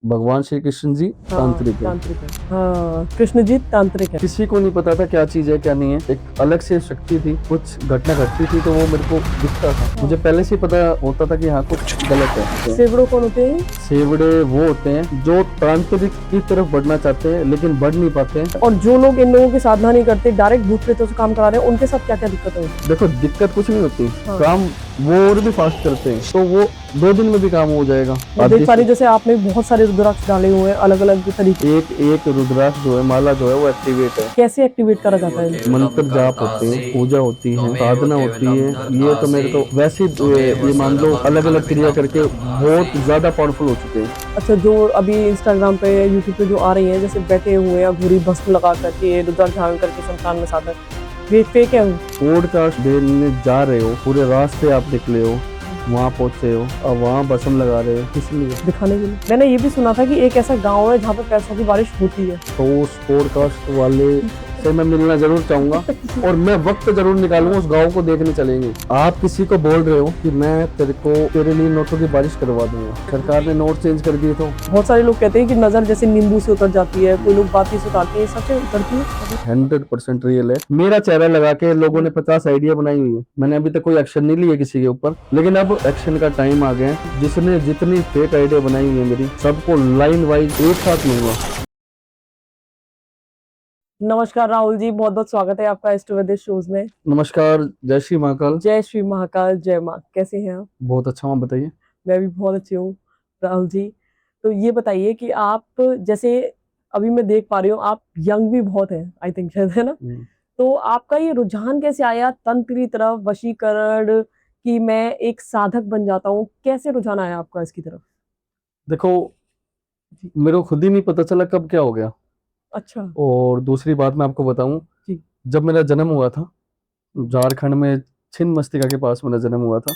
भगवान श्री कृष्ण जी हाँ, तांत्रिक है। तांत्रिक है। हाँ, कृष्ण जी तांत्रिक है। किसी को नहीं पता था क्या चीज है क्या नहीं है। एक अलग से शक्ति थी, कुछ घटना घटती थी तो वो मेरे को दिखता था। मुझे पहले से ही पता होता था कि हाँ कुछ गलत है। सेवड़ो कौन होते हैं? सेवड़े वो होते हैं जो तांत्रिक की तरफ बढ़ना चाहते हैं लेकिन बढ़ नहीं पाते हैं। और जो लोग इन लोगों की साधना नहीं करते, डायरेक्ट भूत प्रेतों से काम करा रहे हैं, उनके साथ क्या क्या दिक्कत है? देखो दिक्कत कुछ नहीं होती, हाँ। काम वो और भी फास्ट करते हैं, तो वो 2 दिन में भी काम हो जाएगा। मैं देख पा रही, जैसे आपने बहुत सारे रुद्राक्ष डाले हुए हैं अलग अलग तरीके। एक एक रुद्राक्ष जो है, माला जो है वो एक्टिवेट है। कैसे एक्टिवेट करा जाता है? मंत्र जाप होते हैं, पूजा होती है, साधना होती है। ये तो मेरे तो वैसे ये मान लो अलग अलग क्रिया करके बहुत ज्यादा पावरफुल हो चुके हैं। अच्छा, जो अभी इंस्टाग्राम पे यूट्यूब पे जो आ रही है, जैसे बैठे हुए हैं घूरी भस्म लगा करके रुद्राक्ष धारण करके शमशान में साधक, ये फेक है? पॉडकास्ट देने जा रहे हो, पूरे रास्ते आप निकले हो, वहाँ पहुंचे हो, अब वहाँ बसम लगा रहे हो, किस लिए? दिखाने के लिए। मैंने ये भी सुना था कि एक ऐसा गांव है जहाँ पे पैसों की बारिश होती है। तो उस पॉडकास्ट वाले से मैं मिलना जरूर चाहूंगा और मैं वक्त जरूर निकालूंगा, उस गांव को देखने चलेंगे। आप किसी को बोल रहे हो कि मैं तेरे लिए नोटों की बारिश करवा दूंगा, सरकार ने नोट चेंज कर दिए। तो बहुत सारे लोग कहते हैं कि नजर जैसे नींबू से उतर जाती है, कोई लोग बाती से उतारते हैं, सच में उतरती है? 100% रियल है। मेरा चेहरा लगा के लोगों ने 50 आइडिया बनाई हुई है। मैंने अभी तक कोई एक्शन नहीं लिया किसी के ऊपर, लेकिन अब एक्शन का टाइम आ गया है। जिसने जितनी फेक आइडिया बनाई हुई है मेरी, सबको लाइन वाइज एक साथ लूंगा। नमस्कार राहुल जी, बहुत बहुत स्वागत है आपका एस्ट्रोवेदिक शोज में। नमस्कार, जय श्री महाकाल। जय श्री महाकाल, जय माँ। कैसे हैं आप? बहुत अच्छा हूँ, बताइए। मैं भी बहुत अच्छी हूँ राहुल जी। तो ये बताइए कि आप, जैसे अभी मैं देख पा रही हूँ, आप यंग भी बहुत हैं, आई थिंक, शायद, है ना? तो आपका ये रुझान कैसे आया तंत्र की तरफ, वशीकरण, कि मैं एक साधक बन जाता हूँ? कैसे रुझान आया आपका इसकी तरफ? देखो, जी। मेरे को खुद ही नहीं पता चला कब क्या हो गया। अच्छा। और दूसरी बात मैं आपको बताऊं, जी। जब मेरा जन्म हुआ था, झारखंड में छिन्नमस्तिका के पास मेरा जन्म हुआ था।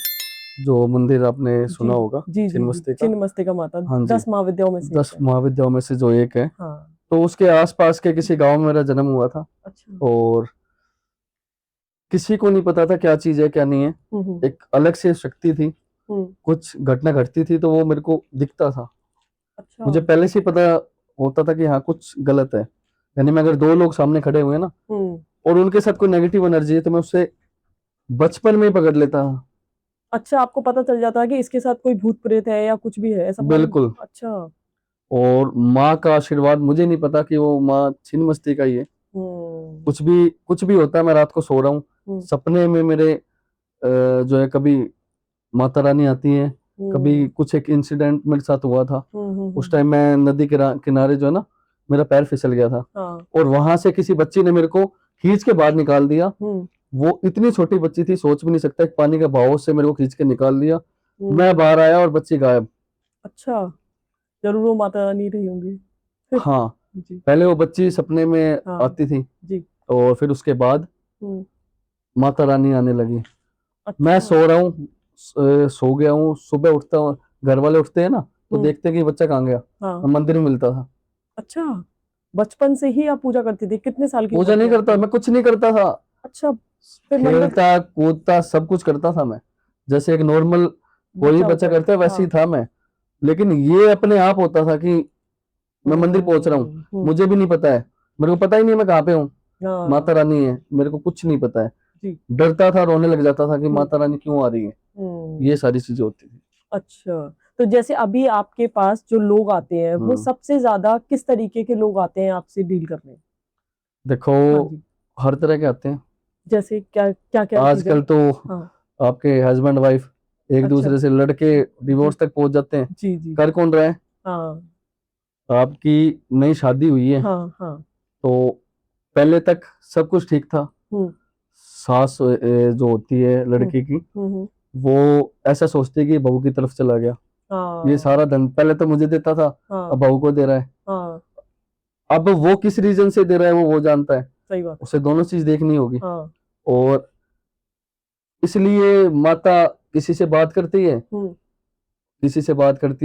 जो मंदिर आपने जी सुना होगा, जी जी जी, छिन्नमस्तिका। छिन्नमस्तिका माता हाँ जी, 10 महाविद्याओं में से एक 10 है। महाविद्याओं में से जो एक है। हाँ। तो उसके आसपास के किसी गांव में मेरा जन्म हुआ था। अच्छा। और किसी को नहीं पता था क्या चीज है क्या नहीं है। हम्म। एक अलग से शक्ति थी, हम्म। कुछ घटना घटती थी तो वो मेरे को दिखता था। अच्छा। मुझे पहले से ही पता होता था कि हाँ कुछ गलत है। यानी मैं अगर 2 लोग सामने खड़े हुए ना हम्म। और उनके साथ कोई नेगेटिव एनर्जी है तो मैं उससे बचपन में ही पकड़ लेता था। अच्छा, आपको पता चल जाता है कि इसके साथ कोई भूत प्रेत है या कुछ भी है, ऐसा मालूम? बिल्कुल। अच्छा। और माँ का आशीर्वाद, मुझे नहीं पता कि वो माँ छिन्नमस्तिका का ही है। हम्म। कुछ भी होता है, मैं रात को सो रहा हूँ, हम्म। सपने में मेरे जो है कभी माता रानी आती है, कभी हम्म। कुछ एक इंसिडेंट मेरे साथ हुआ था। उस हम्म। टाइम मैं नदी किनारे जो है ना, मेरा पैर फिसल गया था हाँ। और वहां से किसी बच्ची ने मेरे को खींच के बाहर निकाल दिया। हम्म। वो इतनी छोटी बच्ची थी, सोच भी नहीं सकता, एक पानी का बहाव से मेरे को खींच के निकाल दिया। मैं हम्म। बाहर आया और बच्ची गायब। अच्छा, जरूर वो माता रानी रही होंगी। हाँ, जी। पहले वो बच्ची सपने में हाँ। आती थी जी। और फिर उसके बाद हम्म। माता रानी आने लगी। मैं अच्छा। सो रहा हूँ, सो गया हूँ, सुबह उठता हूँ, घर वाले उठते हैं ना तो हम्म। देखते हैं कि बच्चा कहाँ गया। हाँ। मैं मंदिर में मिलता था। अच्छा, बचपन से ही आप पूजा करती थी? कितने साल की उम्र पूजा थी नहीं करता, आपकी? मैं कुछ नहीं करता था। अच्छा, फिर मंदिर। खेलता कूदता सब कुछ करता था मैं, जैसे एक नॉर्मल कोई बच्चा बच्चा होता है, करता है वैसे ही हाँ। था मैं। लेकिन ये अपने आप होता था कि मैं मंदिर पहुंच रहा हूँ, मुझे भी नहीं पता है, मेरे को पता ही नहीं मैं कहाँ पे हूँ। माता हाँ। रानी है, मेरे को कुछ नहीं पता है। जी। डरता था, रोने लग जाता था कि हम्म। माता रानी क्यों आ रही है। ये हम्म। सारी चीजें होती थी। अच्छा, तो जैसे अभी आपके पास जो लोग आते हैं, वो हम्म। सबसे ज्यादा किस तरीके के लोग आते हैं आपसे डील करने? देखो, हाँ जी। हर तरह के आते हैं। जैसे क्या क्या क्या चीजें? आजकल तो हाँ। आपके हस्बैंड वाइफ एक अच्छा। दूसरे से लड़के जी डिवोर्स तक पहुंच जाते हैं। जी जी। कर कौन रहा है? हाँ आपकी नई शादी हुई है हाँ हाँ। तो पहले तक सब कुछ ठीक था। हम्म। सास जो होती है हम्म। लड़की की, हम्म। वो ऐसा सोचती है कि बहू की तरफ चला गया। ये हाँ सारा धन पहले तो मुझे देता था, अब हाँ बहू को दे रहा है। हाँ। अब वो किस रीजन से दे रहा है वो जानता है। सही बात है। उसे दोनों चीज देखनी होगी। हाँ। और इसलिए माता किसी से बात करती है, हम्म।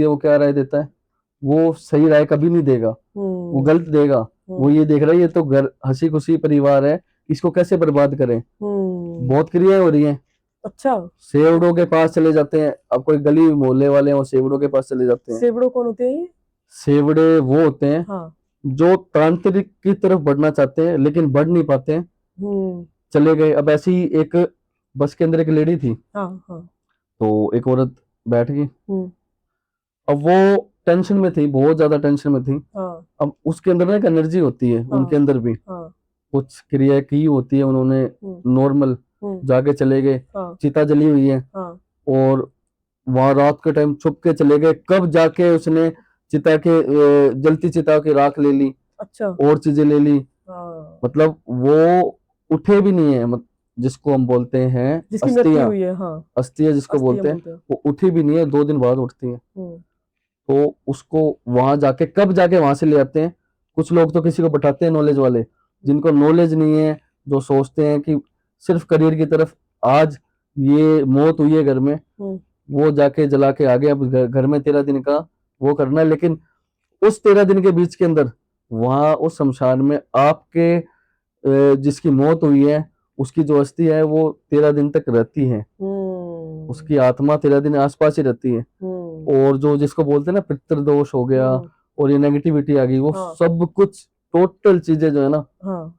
वो क्या राय देता है? वो सही राय कभी नहीं देगा, वो हम्म। गलत देगा। वो हम्म। ये देख रहा है ये तो घर हंसी खुशी परिवार है, इसको कैसे बर्बाद करें। हम्म। बहुत क्रियाएं हो रही हैं। अच्छा। सेवड़ों के पास चले जाते हैं, अब कोई गली मोहल्ले वाले हैं वो सेवड़ों के पास चले जाते हैं। सेवड़ो कौन होते हैं ये? सेवड़े वो होते हैं हाँ। जो तांत्रिक की तरफ बढ़ना चाहते हैं लेकिन बढ़ नहीं पाते हैं, हम्म। चले गए। अब ऐसी ही एक बस के अंदर एक लेडी थी, हाँ हाँ। तो एक औरत बैठ गई। हम्म। अब वो टेंशन में थी, बहुत ज्यादा टेंशन में थी। हाँ अब उसके अंदर ना एक एनर्जी होती है, हाँ उनके अंदर भी हाँ। कुछ क्रिया की होती है, उन्होंने हम्म। नॉर्मल हम्म। जाके चले गए। हाँ चिता जली हुई है हाँ। और वहां रात के टाइम छुप के चले गए। कब जाके उसने चिता के जलती चिता की राख ले ली अच्छा। और चीजें ले ली। हाँ। मतलब वो उठे भी नहीं है, जिसको हम बोलते हैं जिसकी मृत्यु अस्थियां, हुई है, हाँ। अस्थियां जिसको अस्थियां बोलते हैं, बोलते हैं। वो उठी भी नहीं है, 2 दिन बाद उठती है। हम्म। तो उसको वहां जाके कब जाके वहां से ले आते हैं। कुछ लोग तो किसी को बैठाते हैं नॉलेज वाले, जिनको नॉलेज नहीं है, जो सोचते हैं कि सिर्फ करियर की तरफ, आज ये मौत हुई है घर में, हम्म। वो जाके जला के आ गए। अब घर में 13 दिन का वो करना है, लेकिन उस 13 दिन के बीच के अंदर वहां उस शमशान में आपके जिसकी मौत हुई है उसकी जो अस्थि है वो 13 दिन तक रहती है। उसकी आत्मा 13 दिन आसपास ही रहती है। हम्म। और जो जिसको बोलते हैं ना पितृदोष हो गया हम्म। और ये नेगेटिविटी आ गई, वो हाँ सब कुछ टोटल चीजें जो है ना, हाँ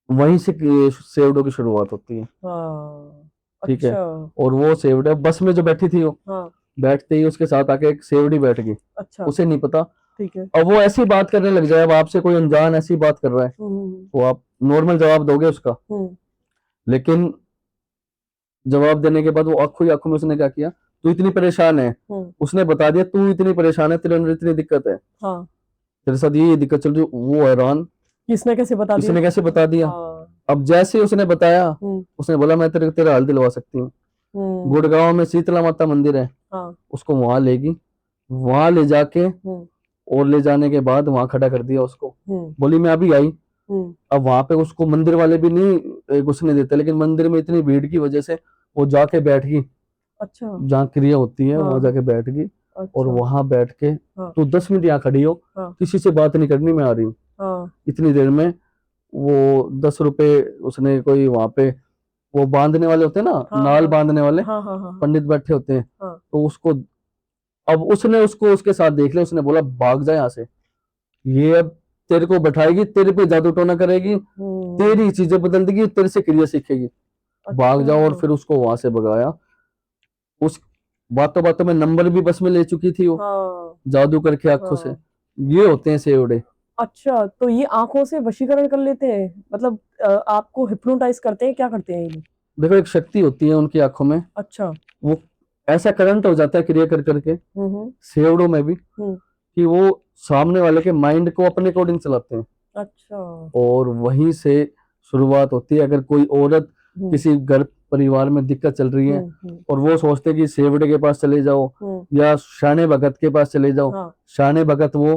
वहीं से सेवडो की शुरुआत होती है। हाँ। ठीक है। अच्छा। और वो सेवडा बस में जो बैठी थी, वो हाँ। बैठते ही उसके साथ आके एक सेवड़ी बैठ गई। अच्छा। उसे नहीं पता। ठीक है। अब वो ऐसी बात करने लग जाए, अब आपसे कोई अनजान ऐसी बात कर रहा है हम्म। तो आप नॉर्मल जवाब दोगे उसका, हम्म। लेकिन जवाब देने के बाद वो आंखों ही आंखों में उसने क्या किया, तू इतनी परेशान है, हम्म। उसने बता दिया तू इतनी परेशान है, तेरे अंदर इतनी दिक्कत है, हाँ। तेरे साथ ये दिक्कत चल रही है। वो हैरान, किसने कैसे बता दिया? इसने कैसे बता दिया। हाँ। अब जैसे ही उसने बताया, हम्म। उसने बोला मैं तेरा हाल दिलवा सकती हूँ। हम्म। गुड़गांव में शीतला माता मंदिर है, हाँ। उसको वहां लेगी, वहां ले जाके हम्म। और ले जाने के बाद वहां खड़ा कर दिया उसको। हम्म। बोली मैं अभी आई। हम्म। अब वहां पे उसको मंदिर वाले भी नहीं घुसने देते, लेकिन मंदिर में इतनी भीड़ की वजह से वो जाके बैठ गई, अच्छा। जहाँ क्रिया होती है वहां हाँ। जाके बैठ गई। और अच्छा। वहां बैठ के हाँ तू 10 मिनट यहाँ खड़ी हो, हाँ किसी से बात नहीं करनी, मैं आ रही हूँ। हाँ इतनी देर में वो 10 रुपए उसने कोई वहां पे, वो बांधने वाले होते हैं ना, हाँ नाल हाँ बांधने वाले हाँ हाँ हाँ पंडित बैठे होते हैं, हाँ। तो उसको, अब उसने उसको उसके साथ देख लिया, उसने बोला भाग जा यहाँ से, ये अब तेरे को बैठाएगी, तेरे पे जादू टोना करेगी, तेरी चीजें बदल देगी, तेरे से क्रिया सीखेगी, भाग अच्छा। जाओ। और फिर उसको वहां से भगाया। उस बातों बातों में नंबर भी बस में ले चुकी थी वो, हाँ जादू करके आंखों से। हाँ। ये होते हैं सेवड़े। अच्छा, तो ये आंखों से वशीकरण कर लेते हैं, मतलब आपको हिप्नोटाइज करते हैं, क्या करते हैं ये लोग? देखो एक शक्ति होती है उनकी आंखों में, अच्छा। वो ऐसा करंट हो जाता है क्रिया कर करके हम्म। सेवड़ों में भी, हम्म। कि वो सामने वाले के माइंड को अपने अकॉर्डिंग चलाते हैं। अच्छा। और वहीं से शुरुआत होती है। अगर कोई औरत हम्म। किसी घर परिवार में दिक्कत चल रही है हम्म। और वो सोचते कि सेवड़े के पास चले जाओ या शाने भगत के पास चले जाओ, हाँ शाने भगत वो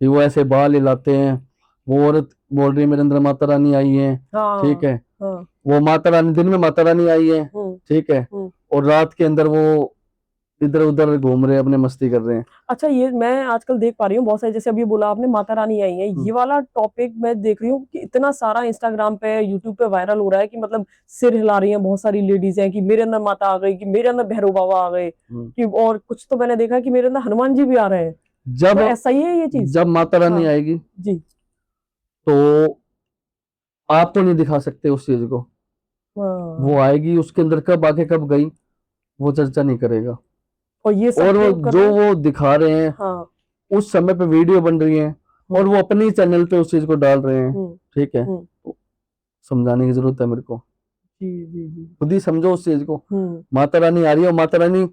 कि वो ऐसे बाल हिलाते हैं, वो औरत बोल रही है मेरे अंदर माता रानी आई है, ठीक हाँ है, हाँ। वो माता रानी दिन में माता रानी आई है, ठीक है, हम्म। और रात के अंदर वो इधर उधर घूम रहे हैं, अपने मस्ती कर रहे हैं। अच्छा, ये मैं आजकल देख पा रही हूँ बहुत सारे, जैसे अभी बोला आपने माता रानी आई है, ये वाला टॉपिक मैं देख रही हूँ कि इतना सारा इंस्टाग्राम पे यूट्यूब पे वायरल हो रहा है कि मतलब सिर हिला रही हैं बहुत सारी लेडीज हैं कि मेरे अंदर माता आ गई, कि मेरे अंदर भैरव बाबा आ गए, कि और कुछ तो मैंने देखा कि मेरे अंदर हनुमान जी भी आ रहे हैं। जब तो ऐसा ही है ये चीज? जब माता रानी हाँ आएगी जी। तो आप तो नहीं दिखा सकते उस चीज को, वो हाँ। आएगी, उसके अंदर कब आके कब गई वो चर्चा नहीं करेगा। और ये सब और वो क्यों कर जो रहे हैं? वो दिखा रहे हैं हाँ। उस समय पे वीडियो बन रही है और वो अपने ही चैनल पे उस चीज को डाल रहे हैं, हम्म। ठीक है, हम्म। तो समझाने की जरूरत है मेरे को, जी जी जी। खुद ही समझो उस चीज को। हम्म। माता रानी आ रही है और माता रानी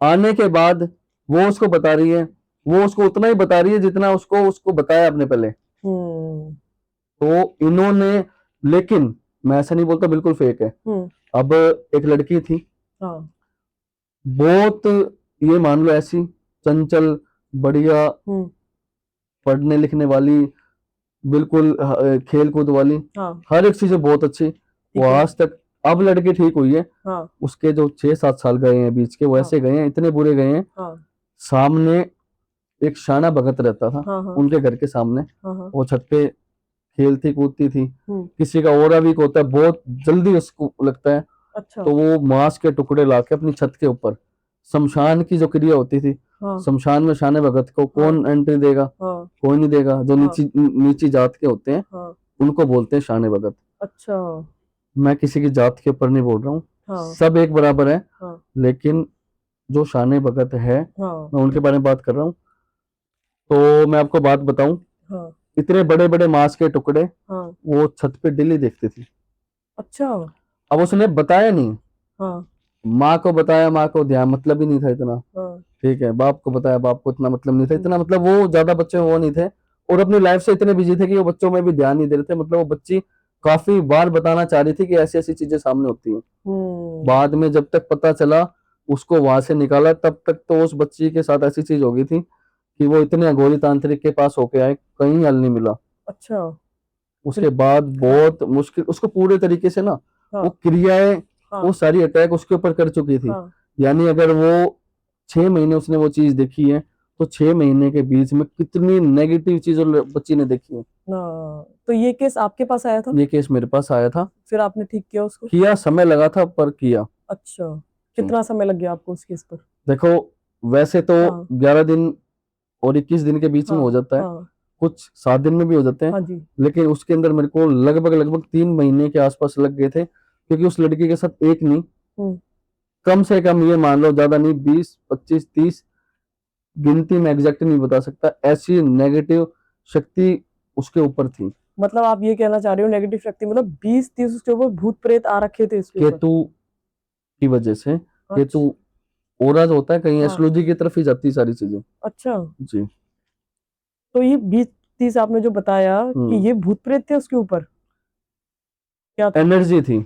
आने के बाद वो उसको बता रही है, वो उसको उतना ही बता रही है जितना उसको उसको बताया आपने पहले। हम्म। तो इन्होंने, लेकिन मैं ऐसा नहीं बोलता बिल्कुल फेक है। अब एक लड़की थी, हाँ। बहुत, ये मान लो ऐसी चंचल, बढ़िया, पढ़ने लिखने वाली, बिल्कुल खेल कूद वाली, हाँ। हर एक चीज बहुत अच्छी, वो ठीक है। आज तक, अब लड़की ठीक हुई है। हाँ। उसके जो 6-7 साल गए हैं बीच के, वो हाँ। ऐसे गए हैं, इतने बुरे गए हैं। हाँ। सामने एक शाना भगत रहता था हाँ। हाँ। उनके घर के सामने, हाँ। हाँ। वो छत पे खेलती कूदती थी। हम्म। किसी का ओरा वीक होता है, बहुत जल्दी उसको लगता है, अच्छा। तो वो मांस के टुकड़े लाके अपनी छत के ऊपर, शमशान की जो क्रिया होती थी हाँ शमशान में शान भगत को कौन एंट्री देगा? हाँ कोई नहीं देगा। जो हाँ नीची जात के होते हैं हाँ। उनको बोलते हैं शान भगत। अच्छा। मैं किसी की जात के ऊपर नहीं बोल रहा हूँ, हाँ सब एक बराबर है, हाँ लेकिन जो शान भगत है हाँ मैं उनके बारे में बात कर रहा हूँ। तो मैं आपको बात बताऊं, हाँ इतने बड़े बड़े मांस के टुकड़े हाँ। वो छत पे डेली देखती थी। अच्छा। अब उसने बताया नहीं, हाँ माँ को बताया, माँ को ध्यान मतलब ही नहीं था इतना, हाँ ठीक है, बाप को बताया, बाप को इतना मतलब नहीं था, इतना मतलब वो ज्यादा बच्चे वो नहीं थे, और अपनी लाइफ से इतने बिजी थे कि वो बच्चों में भी ध्यान नहीं दे रहे थे। मतलब वो बच्ची काफी बार बताना चाह रही थी कि ऐसी ऐसी चीजें सामने होती हैं। बाद में जब तक पता चला, उसको वहां से निकाला, तब तक तो उस बच्ची के साथ ऐसी चीज हो गई थी कि वो इतने अघोरी तांत्रिक के पास होके आए, कहीं हल नहीं मिला। अच्छा। उसके फिर। बाद हाँ बहुत मुश्किल, उसको पूरे तरीके से ना वो हाँ क्रियाएं, वो हाँ सारी अटैक उसके ऊपर कर चुकी थी। हाँ यानी अगर वो 6 महीने उसने वो चीज देखी है, तो 6 महीने के बीच में कितनी नेगेटिव चीज बच्ची ने देखी है। ना। तो ये केस आपके पास आया था? ये केस मेरे पास आया था, फिर आपने ठीक किया उसको? किया, समय लगा था पर किया। अच्छा। कितना समय लग गया आपको उस केस पर? देखो, वैसे तो हाँ 11 दिन और 21 दिन के बीच में हाँ हो जाता है, हाँ कुछ 7 दिन में भी हो जाते हैं, हाँ जी। लेकिन उसके अंदर मेरे को लगभग लगभग 3 महीने के आसपास लग गए थे, क्योंकि उस लड़की के साथ एक नहीं, हम्म। कम से कम ये मान लो, ज्यादा नहीं, 20 25 30, गिनती में एग्जैक्ट नहीं बता सकता, ऐसी नेगेटिव शक्ति उसके ऊपर थी। मतलब आप ये कहना चाह रहे हो नेगेटिव शक्ति, मतलब 20 30 उसके ऊपर भूत प्रेत आ रखे थे इसके ऊपर? केतु की वजह से, केतु अच्छा। ओरा जो होता है, कहीं हाँ। एस्ट्रोलॉजी की तरफ ही जाती है सारी चीजें। अच्छा। जी। तो ये 20 30 आपने जो बताया कि ये भूत प्रेत थे उसके ऊपर, क्या था? एनर्जी थी,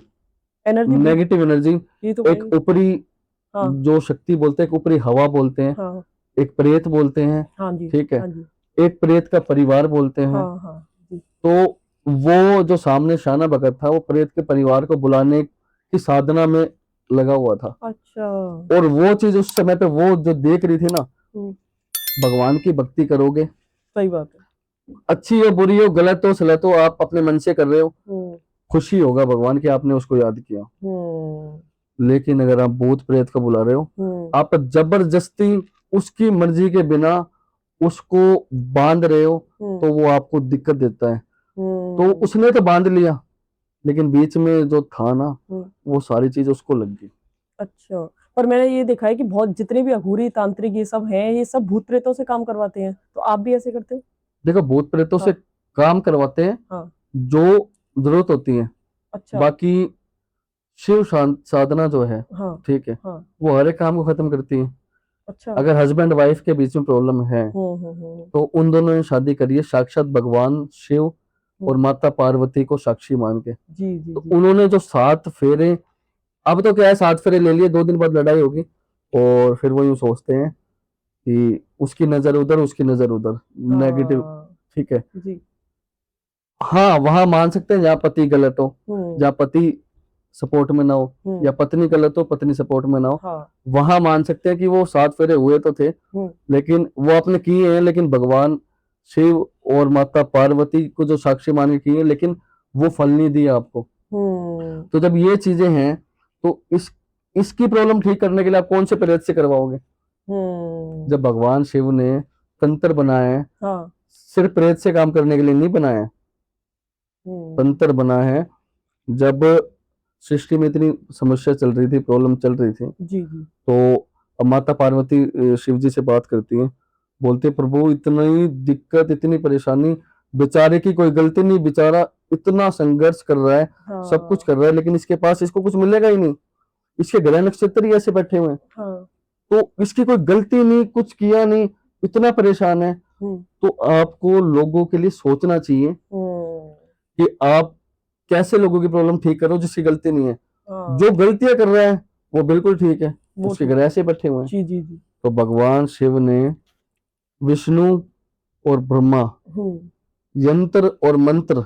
एनर्जी भूत? Negative energy. ये तो एक भाई। ऊपरी हाँ जो शक्ति बोलते हैं, एक ऊपरी हवा बोलते हैं, हाँ एक प्रेत बोलते हैं, हाँ जी ठीक है, हाँ जी। एक प्रेत का परिवार बोलते हैं। हाँ हाँ जी। तो वो जो सामने शाना भगत था, वो प्रेत के परिवार को बुलाने की साधना में लगा हुआ था, अच्छा। और वो चीज उस समय पे वो जो देख रही थी ना, हम्म। भगवान की भक्ति करोगे, सही बात है। अच्छी हो बुरी हो, गलत हो सलत हो, आप अपने मन से कर रहे हो, हम्म खुशी होगा भगवान की आपने उसको याद किया। हम्म लेकिन अगर आप भूत प्रेत को बुला रहे हो, हम्म आप जबरदस्ती उसकी मर्जी के बिना उसको बांध रहे हो, हम्म तो वो आपको दिक्कत देता है। तो हम्म उसने तो बांध लिया, लेकिन बीच में जो था ना, हम्म। वो सारी चीज उसको लग गई। अच्छा। पर मैंने ये देखा है कि बहुत जितने भी अघोरी तांत्रिक ये सब हैं, ये सब भूत प्रेतों से काम करवाते हैं, तो आप भी ऐसे करते हो? देखो, भूत प्रेतों से हाँ काम करवाते हैं हाँ। जो जरूरत होती है, अच्छा। बाकी साधना जो है, हाँ ठीक है, हाँ। वो हर एक काम को खत्म करती है। अच्छा। अगर हस्बैंड वाइफ के बीच में प्रॉब्लम है, हम्म। तो उन दोनों ने शादी करी है साक्षात भगवान शिव और हम्म। माता पार्वती को साक्षी मान के। जी जी तो जी। उन्होंने जो 7 फेरे, अब तो क्या है, 7 फेरे ले लिए, 2 दिन बाद लड़ाई होगी, और फिर वो यूं सोचते हैं कि उसकी नजर उधर, उसकी नजर उधर, नेगेटिव, हाँ ठीक है। जी। हाँ, वहां मान सकते हैं जहाँ पति गलत हो, हम्म जहाँ पति सपोर्ट में ना हो, या हम्म। पत्नी गलत हो, पत्नी सपोर्ट में ना हो, हाँ। वहां मान सकते हैं कि वो 7 फेरे हुए तो थे, हम्म लेकिन वो आपने किए हैं, लेकिन भगवान शिव और माता पार्वती को जो साक्षी मान के किए हैं, लेकिन वो फल नहीं दिया आपको। हम्म तो जब ये चीजें हैं, तो इसकी प्रॉब्लम ठीक करने के लिए आप कौन से प्रेत से करवाओगे? जब भगवान शिव ने तंत्र बनाया है, हाँ। सिर्फ प्रेत से काम करने के लिए नहीं बनाया है, हम्म। तंत्र बना है। जब सृष्टि में इतनी समस्या चल रही थी, प्रॉब्लम चल रही थी, जी जी। तो अब माता पार्वती शिव जी से बात करती है, बोलते हैं, प्रभु इतनी दिक्कत, इतनी परेशानी, बेचारे की कोई गलती नहीं, बेचारा इतना संघर्ष कर रहा है, सब कुछ हाँ कर रहा है, लेकिन इसके पास इसको कुछ मिलेगा ही नहीं, इसके ग्रह नक्षत्र ही ऐसे बैठे हुए हैं, हाँ। तो इसकी कोई गलती नहीं, कुछ किया नहीं, इतना परेशान है। हम्म तो आपको लोगों के लिए सोचना चाहिए हम्म। कि आप कैसे लोगों की प्रॉब्लम ठीक करो जिसकी गलती नहीं है। जो हाँ गलतियां कर रहा है वो बिल्कुल ठीक है, वो उसके ठीक घर है। ऐसे बैठे हुए हैं। जी जी जी। तो भगवान शिव ने विष्णु और ब्रह्मा, हम्म यंत्र और मंत्र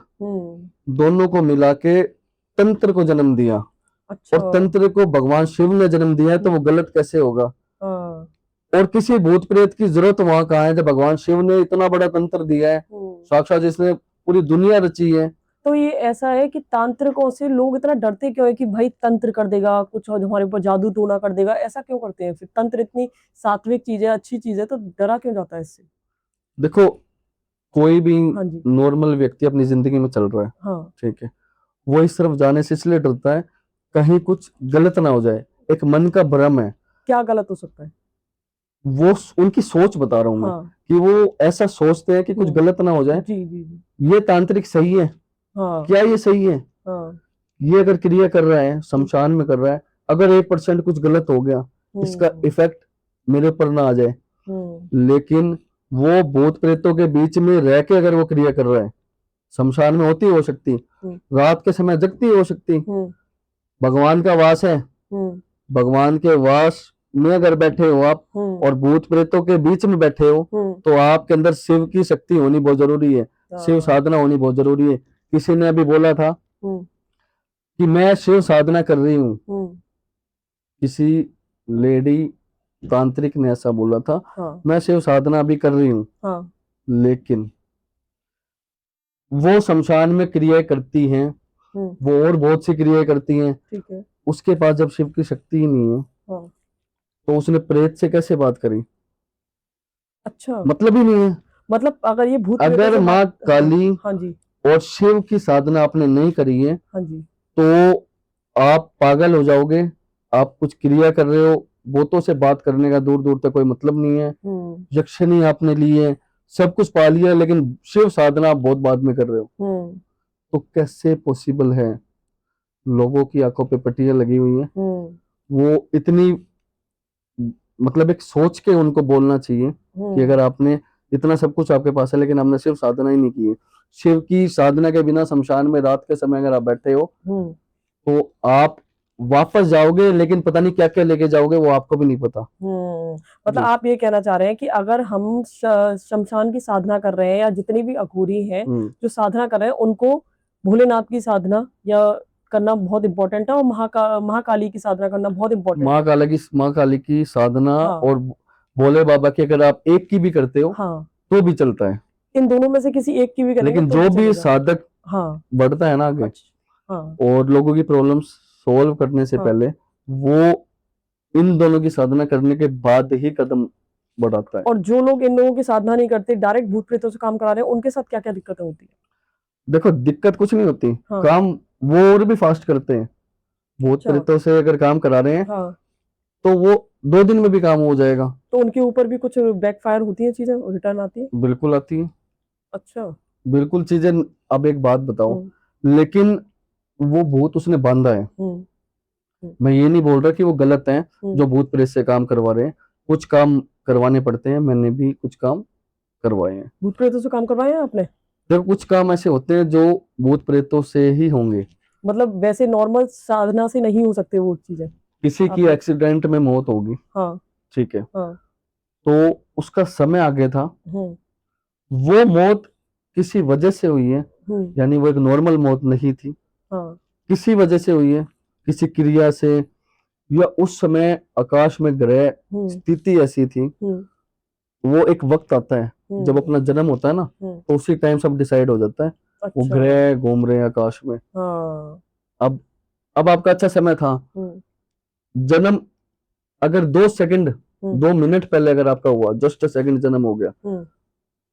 दोनों को मिला के तंत्र को जन्म दिया, अच्छा। और तंत्र को भगवान शिव ने जन्म दिया है, तो वो गलत कैसे होगा? हाँ। और किसी भूत प्रेत की जरूरत वहां कहाँ है, जब भगवान शिव ने इतना बड़ा तंत्र दिया है, हम्म। साक्षात जिसने पूरी दुनिया रची है, तो ये ऐसा है कि तांत्रिकों से लोग इतना डरते क्यों है कि भाई तंत्र कर देगा कुछ और हमारे ऊपर जादू टोना कर देगा, ऐसा क्यों करते हैं? फिर तंत्र इतनी सात्विक चीज है, अच्छी चीज है, तो डरा क्यों जाता है इससे? देखो, कोई भी हाँ जी। नॉर्मल व्यक्ति अपनी जिंदगी में चल रहा है, हाँ। ठीक है, वो इस तरफ जाने से इसलिए डरता है कहीं कुछ गलत ना हो जाए। एक मन का भ्रम है, क्या गलत हो सकता है? वो उनकी सोच बता रहा हूं मैं, हाँ। कि वो ऐसा सोचते हैं कि कुछ गलत ना हो जाए। जी जी जी। ये तांत्रिक सही है? हाँ। क्या ये सही है? हाँ। ये अगर क्रिया कर रहा है, शमशान में कर रहा है, अगर 1% कुछ गलत हो गया, इसका इफेक्ट मेरे ऊपर ना आ जाए। लेकिन वो भूत प्रेतों के बीच में रह के अगर वो क्रिया कर रहा है, शमशान में होती हो सकती, रात के समय जगती हो सकती, भगवान का वास है, भगवान के वास में अगर बैठे हो आप और भूत प्रेतों के बीच में बैठे हो, तो आपके अंदर शिव की शक्ति होनी बहुत जरूरी है, शिव साधना होनी बहुत जरूरी है। किसी ने अभी बोला था कि मैं शिव साधना कर रही हूँ, किसी लेडी तांत्रिक ने ऐसा बोला था, मैं शिव साधना भी कर रही हूँ, लेकिन वो शमशान में क्रियाएं करती हैं, वो और बहुत सी क्रियाएं करती हैं, ठीक है। उसके पास जब शिव की शक्ति ही नहीं है, तो उसने प्रेत से कैसे बात करी? अच्छा, मतलब ही नहीं है। मतलब अगर ये भूत प्रेतों अगर से माँ बात, काली हाँ जी, और शिव की साधना आपने नहीं करी है, हाँ जी, तो आप पागल हो जाओगे। आप कुछ क्रिया कर रहे हो, भूतों से बात करने का दूर दूर तक कोई मतलब नहीं है। यक्षिणी आपने ली है, सब कुछ पा लिया, लेकिन शिव साधना आप बहुत बाद में कर रहे हो, तो कैसे पॉसिबल है? लोगों की आंखों पे पट्टियां लगी हुई हैं, वो इतनी, मतलब एक सोच के उनको बोलना चाहिए कि अगर आपने इतना सब कुछ आपके पास है लेकिन आपने शिव साधना ही नहीं की है, शिव की साधना के बिना शमशान में रात के समय अगर आप बैठे हो, तो आप वापस जाओगे, लेकिन पता नहीं क्या क्या लेके जाओगे, वो आपको भी नहीं पता। मतलब आप ये कहना चाह रहे हैं कि अगर हम शमशान की साधना कर रहे हैं या जितनी भी अघोरी हैं जो साधना कर रहे हैं, उनको भोलेनाथ की साधना या करना बहुत इंपॉर्टेंट है, और महाकाली की साधना करना बहुत इंपॉर्टेंट है। माँ काली की साधना हाँ। और भोले बाबा की अगर आप एक की भी करते हो, हाँ, तो भी चलता है। इन दोनों में से किसी एक की भी करेंगे लेकिन तो जो भी चलेगा। साधक हाँ, बढ़ता है ना आगे, हाँ, और लोगों की प्रॉब्लम सोल्व करने से हाँ, पहले, वो इन दोनों की साधना करने के बाद ही कदम बढ़ाता है। और जो लोग इन लोगों की साधना नहीं करते, डायरेक्ट भूत प्रेतों से काम करा रहे हैं, उनके साथ क्या क्या दिक्कतें होती है? देखो, दिक्कत कुछ नहीं होती, हाँ। काम वो और भी फास्ट करते हैं। भूत अच्छा। प्रेतों से अगर काम करा रहे हैं, हाँ, तो वो 2 दिन में भी काम हो जाएगा। तो उनके ऊपर भी कुछ बैकफायर होती है, चीजें रिटर्न आती है? बिल्कुल आती है, अच्छा। बिल्कुल चीजें। अब एक बात बताओ, लेकिन वो भूत उसने बांधा है, मैं ये नहीं बोल रहा कि वो गलत है जो भूत प्रेत से काम करवा रहे हैं, कुछ काम करवाने पड़ते हैं, मैंने भी कुछ काम करवाए हैं। भूत प्रेतों से काम करवाए हैं आपने? देखो, कुछ काम ऐसे होते हैं जो भूत प्रेतों से ही होंगे, मतलब वैसे नॉर्मल साधना से नहीं हो सकते वो चीजें? किसी की एक्सीडेंट में मौत होगी, हाँ, ठीक है, हाँ, तो उसका समय आ गया था, वो मौत किसी वजह से हुई है, यानी वो एक नॉर्मल मौत नहीं थी, हाँ, किसी वजह से हुई है, किसी क्रिया से, या उस समय आकाश में ग्रह स्थिति ऐसी थी। वो एक वक्त आता है जब अपना जन्म होता है ना, तो उसी टाइम सब डिसाइड हो जाता है। वो अच्छा। ग्रह घूम रहे हैं आकाश में। हाँ। अब अब आपका अच्छा समय था, जन्म अगर 2 सेकंड 2 मिनट पहले अगर आपका हुआ, जस्ट सेकंड जन्म हो गया,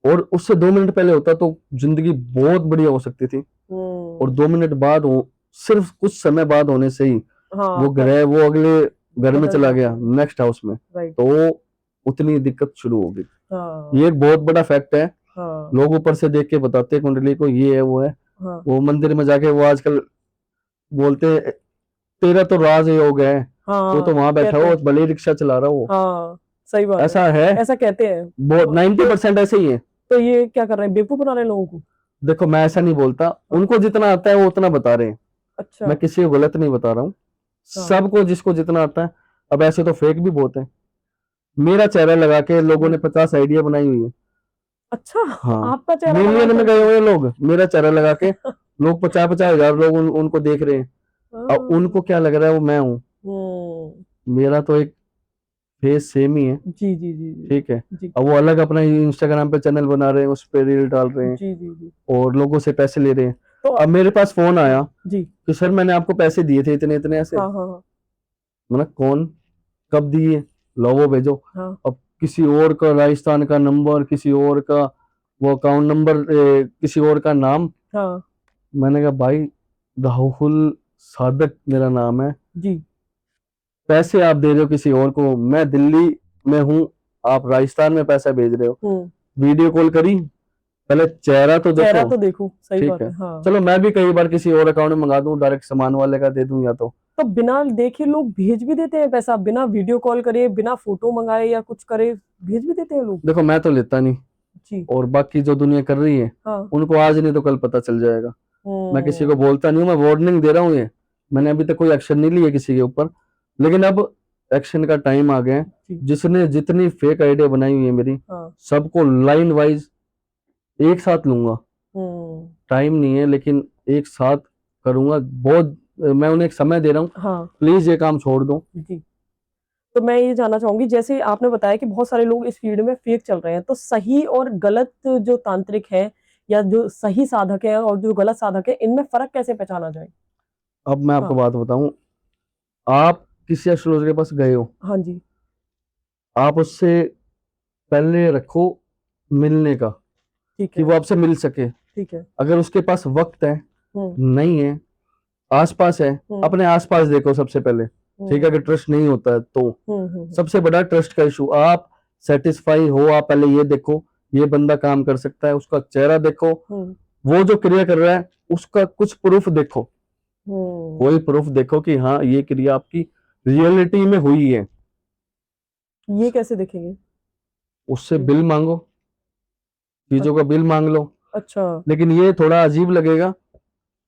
और उससे 2 मिनट पहले होता तो जिंदगी बहुत बढ़िया हो सकती थी, और 2 मिनट बाद हो, सिर्फ कुछ समय बाद होने से ही हाँ, वो ग्रह वो अगले घर में बदल चला जाता गया, है। नेक्स्ट हाउस में, राइट। तो उतनी दिक्कत शुरू होगी। हाँ, ये एक बहुत बड़ा फैक्ट है। हाँ, लोग ऊपर से देख के बताते हैं कुंडली को, ये है वो है, हाँ, वो मंदिर में जाके वो आजकल बोलते तेरा तो राज योग है, वो तो हाँ, वहां बैठा कहते हो हैं। भले ही रिक्शा चला रहा हो। हाँ, सही बात है। ऐसा है, ऐसा कहते हैं। बहुत 90% ऐसे ही है। तो ये क्या कर रहे हैं, बेवकूफ बना रहे हैं लोगों को? देखो, मैं ऐसा नहीं बोलता, हाँ। उनको जितना आता है वो उतना बता रहे हैं, अच्छा। मैं किसी को गलत नहीं बता रहा हूँ, हाँ। सबको जिसको जितना आता है। अब ऐसे तो फेक भी बहुत है, मेरा चेहरा लगा के लोगों ने 50 आइडिया बनाई हुई है। अच्छा, हाँ, आपका चेहरा लगा मिलियन में गए कर? हुए लोग, मेरा चेहरा लगा के, लोग 50-50 हजार लोग उनको देख रहे हैं। अब हाँ। उनको क्या लग रहा है वो मैं हूँ, मेरा तो एक फेस सेम ही है, जी जी जी जी ठीक है। जी अब वो अलग अपना इंस्टाग्राम पे चैनल बना रहे हैं, उस पे रील डाल रहे हैं, जी जी जी। और लोगों से पैसे ले रहे हैं। तो अब मेरे पास फोन आया जी। कि सर मैंने आपको पैसे दिए थे इतने इतने ऐसे। हाँ हाँ हाँ मैंने कौन, कब दिए, लो वो भेजो। हाँ अब किसी और का राजस्थान का नंबर, किसी और का वो अकाउंट नंबर, किसी और का नाम। हाँ मैंने कहा भाई राहुल सादक मेरा नाम है, जी। पैसे आप दे रहे हो किसी और को, मैं दिल्ली में हूँ, आप राजस्थान में पैसा भेज रहे हो। वीडियो कॉल करी, पहले चेहरा तो चेहरा देखो। तो देखो, सही ठीक बात है, है। हाँ, चलो मैं भी कई बार किसी और अकाउंट में मंगा दूं, डायरेक्ट सामान वाले का दे दूं, या तो बिना देखे लोग भेज भी देते हैं पैसा, बिना वीडियो कॉल करे, बिना फोटो मंगाए या कुछ करे, भेज भी देते हैं लोग। देखो मैं तो लेता नहीं, जी। और बाकी जो दुनिया कर रही है हाँ। उनको आज नहीं तो कल पता चल जाएगा। मैं किसी को हम्म। बोलता नहीं हूँ, मैं वार्निंग दे रहा हूँ। ये मैंने अभी तक कोई एक्शन नहीं लिया किसी के ऊपर, लेकिन अब एक्शन का टाइम आ गया है। जी। जिसने जितनी फेक आइडिया बनाई हुई है मेरी, हाँ। सबको लाइन वाइज एक साथ लूंगा। टाइम नहीं है, लेकिन एक साथ करूंगा। बहुत, मैं उन्हें एक समय दे रहा हूँ, हाँ प्लीज ये काम छोड़ दो। जी। तो मैं ये जानना चाहूंगी, जैसे आपने बताया कि बहुत सारे लोग इस फील्ड में फेक चल रहे हैं, तो सही और गलत जो तांत्रिक है, या जो सही साधक है और जो गलत साधक है, इनमें फर्क कैसे पहचाना जाए? अब मैं आपको हाँ। बात बताऊं, आप किसी एस्ट्रोलॉजर के पास गए हो, हाँ जी। आप उससे पहले रखो मिलने का, ठीक कि है। वो आपसे मिल सके। ठीक है। अगर उसके पास वक्त है, हम्म नहीं है, आसपास है, हम्म अपने आसपास देखो सबसे पहले। ठीक है, अगर ट्रस्ट नहीं होता है तो हम्म। सबसे बड़ा ट्रस्ट का इशू, आप सेटिस्फाई हो, आप पहले ये देखो ये बंदा काम कर सकता है, उसका चेहरा देखो, हम्म वो जो क्रिया कर रहा है उसका कुछ प्रूफ देखो। हम्म। कोई प्रूफ देखो कि हाँ ये क्रिया आपकी रियलिटी में हुई है। ये कैसे देखेंगे? उससे जी। बिल मांगो, चीजों का बिल मांग लो। अच्छा। लेकिन ये थोड़ा अजीब लगेगा,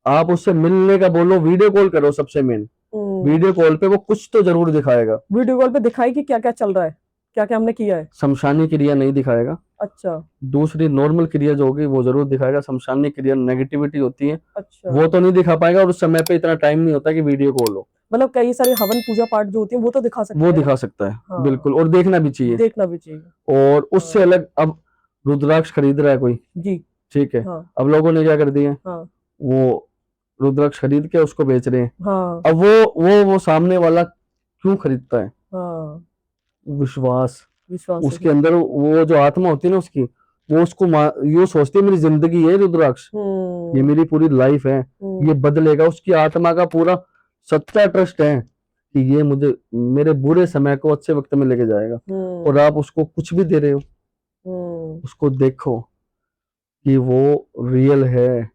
आप उससे मिलने का बोलो, वीडियो कॉल करो। सबसे मेन, वीडियो कॉल पे वो कुछ तो जरूर दिखाएगा। वीडियो कॉल पे दिखाई कि क्या क्या चल रहा है, क्या क्या हमने किया है। शमशानी क्रिया नहीं दिखाएगा, अच्छा। दूसरी नॉर्मल क्रिया जो होगी वो जरूर दिखाएगा। शमशानी क्रिया नेगेटिविटी होती है, अच्छा, वो तो नहीं दिखा पाएगा, और उस समय पे इतना टाइम नहीं होता कि वीडियो कॉल हो। मतलब कई सारे हवन पूजा पाठ जो होती है वो तो दिखा सकते वो हैं ना। दिखा सकता है, हाँ, बिल्कुल, और देखना भी चाहिए। देखना भी चाहिए। और उससे हाँ अलग, अब रुद्राक्ष खरीद रहा है कोई, जी। ठीक है, हाँ अब लोगों ने क्या कर दिया, हाँ वो रुद्राक्ष खरीद के उसको बेच रहे हैं। हाँ अब वो सामने वाला क्यों खरीदता है? हाँ। विश्वास। विश्वास है। उसके अंदर वो जो आत्मा होती है ना उसकी, वो उसको ये सोचती है मेरी जिंदगी है रुद्राक्ष, ये हम्म मेरी पूरी लाइफ है, ये बदलेगा। उसकी आत्मा का पूरा सच्चा ट्रस्ट है कि ये मुझे मेरे बुरे समय को अच्छे वक्त में लेके जाएगा। और आप उसको कुछ भी दे रहे हो, उसको देखो कि वो रियल है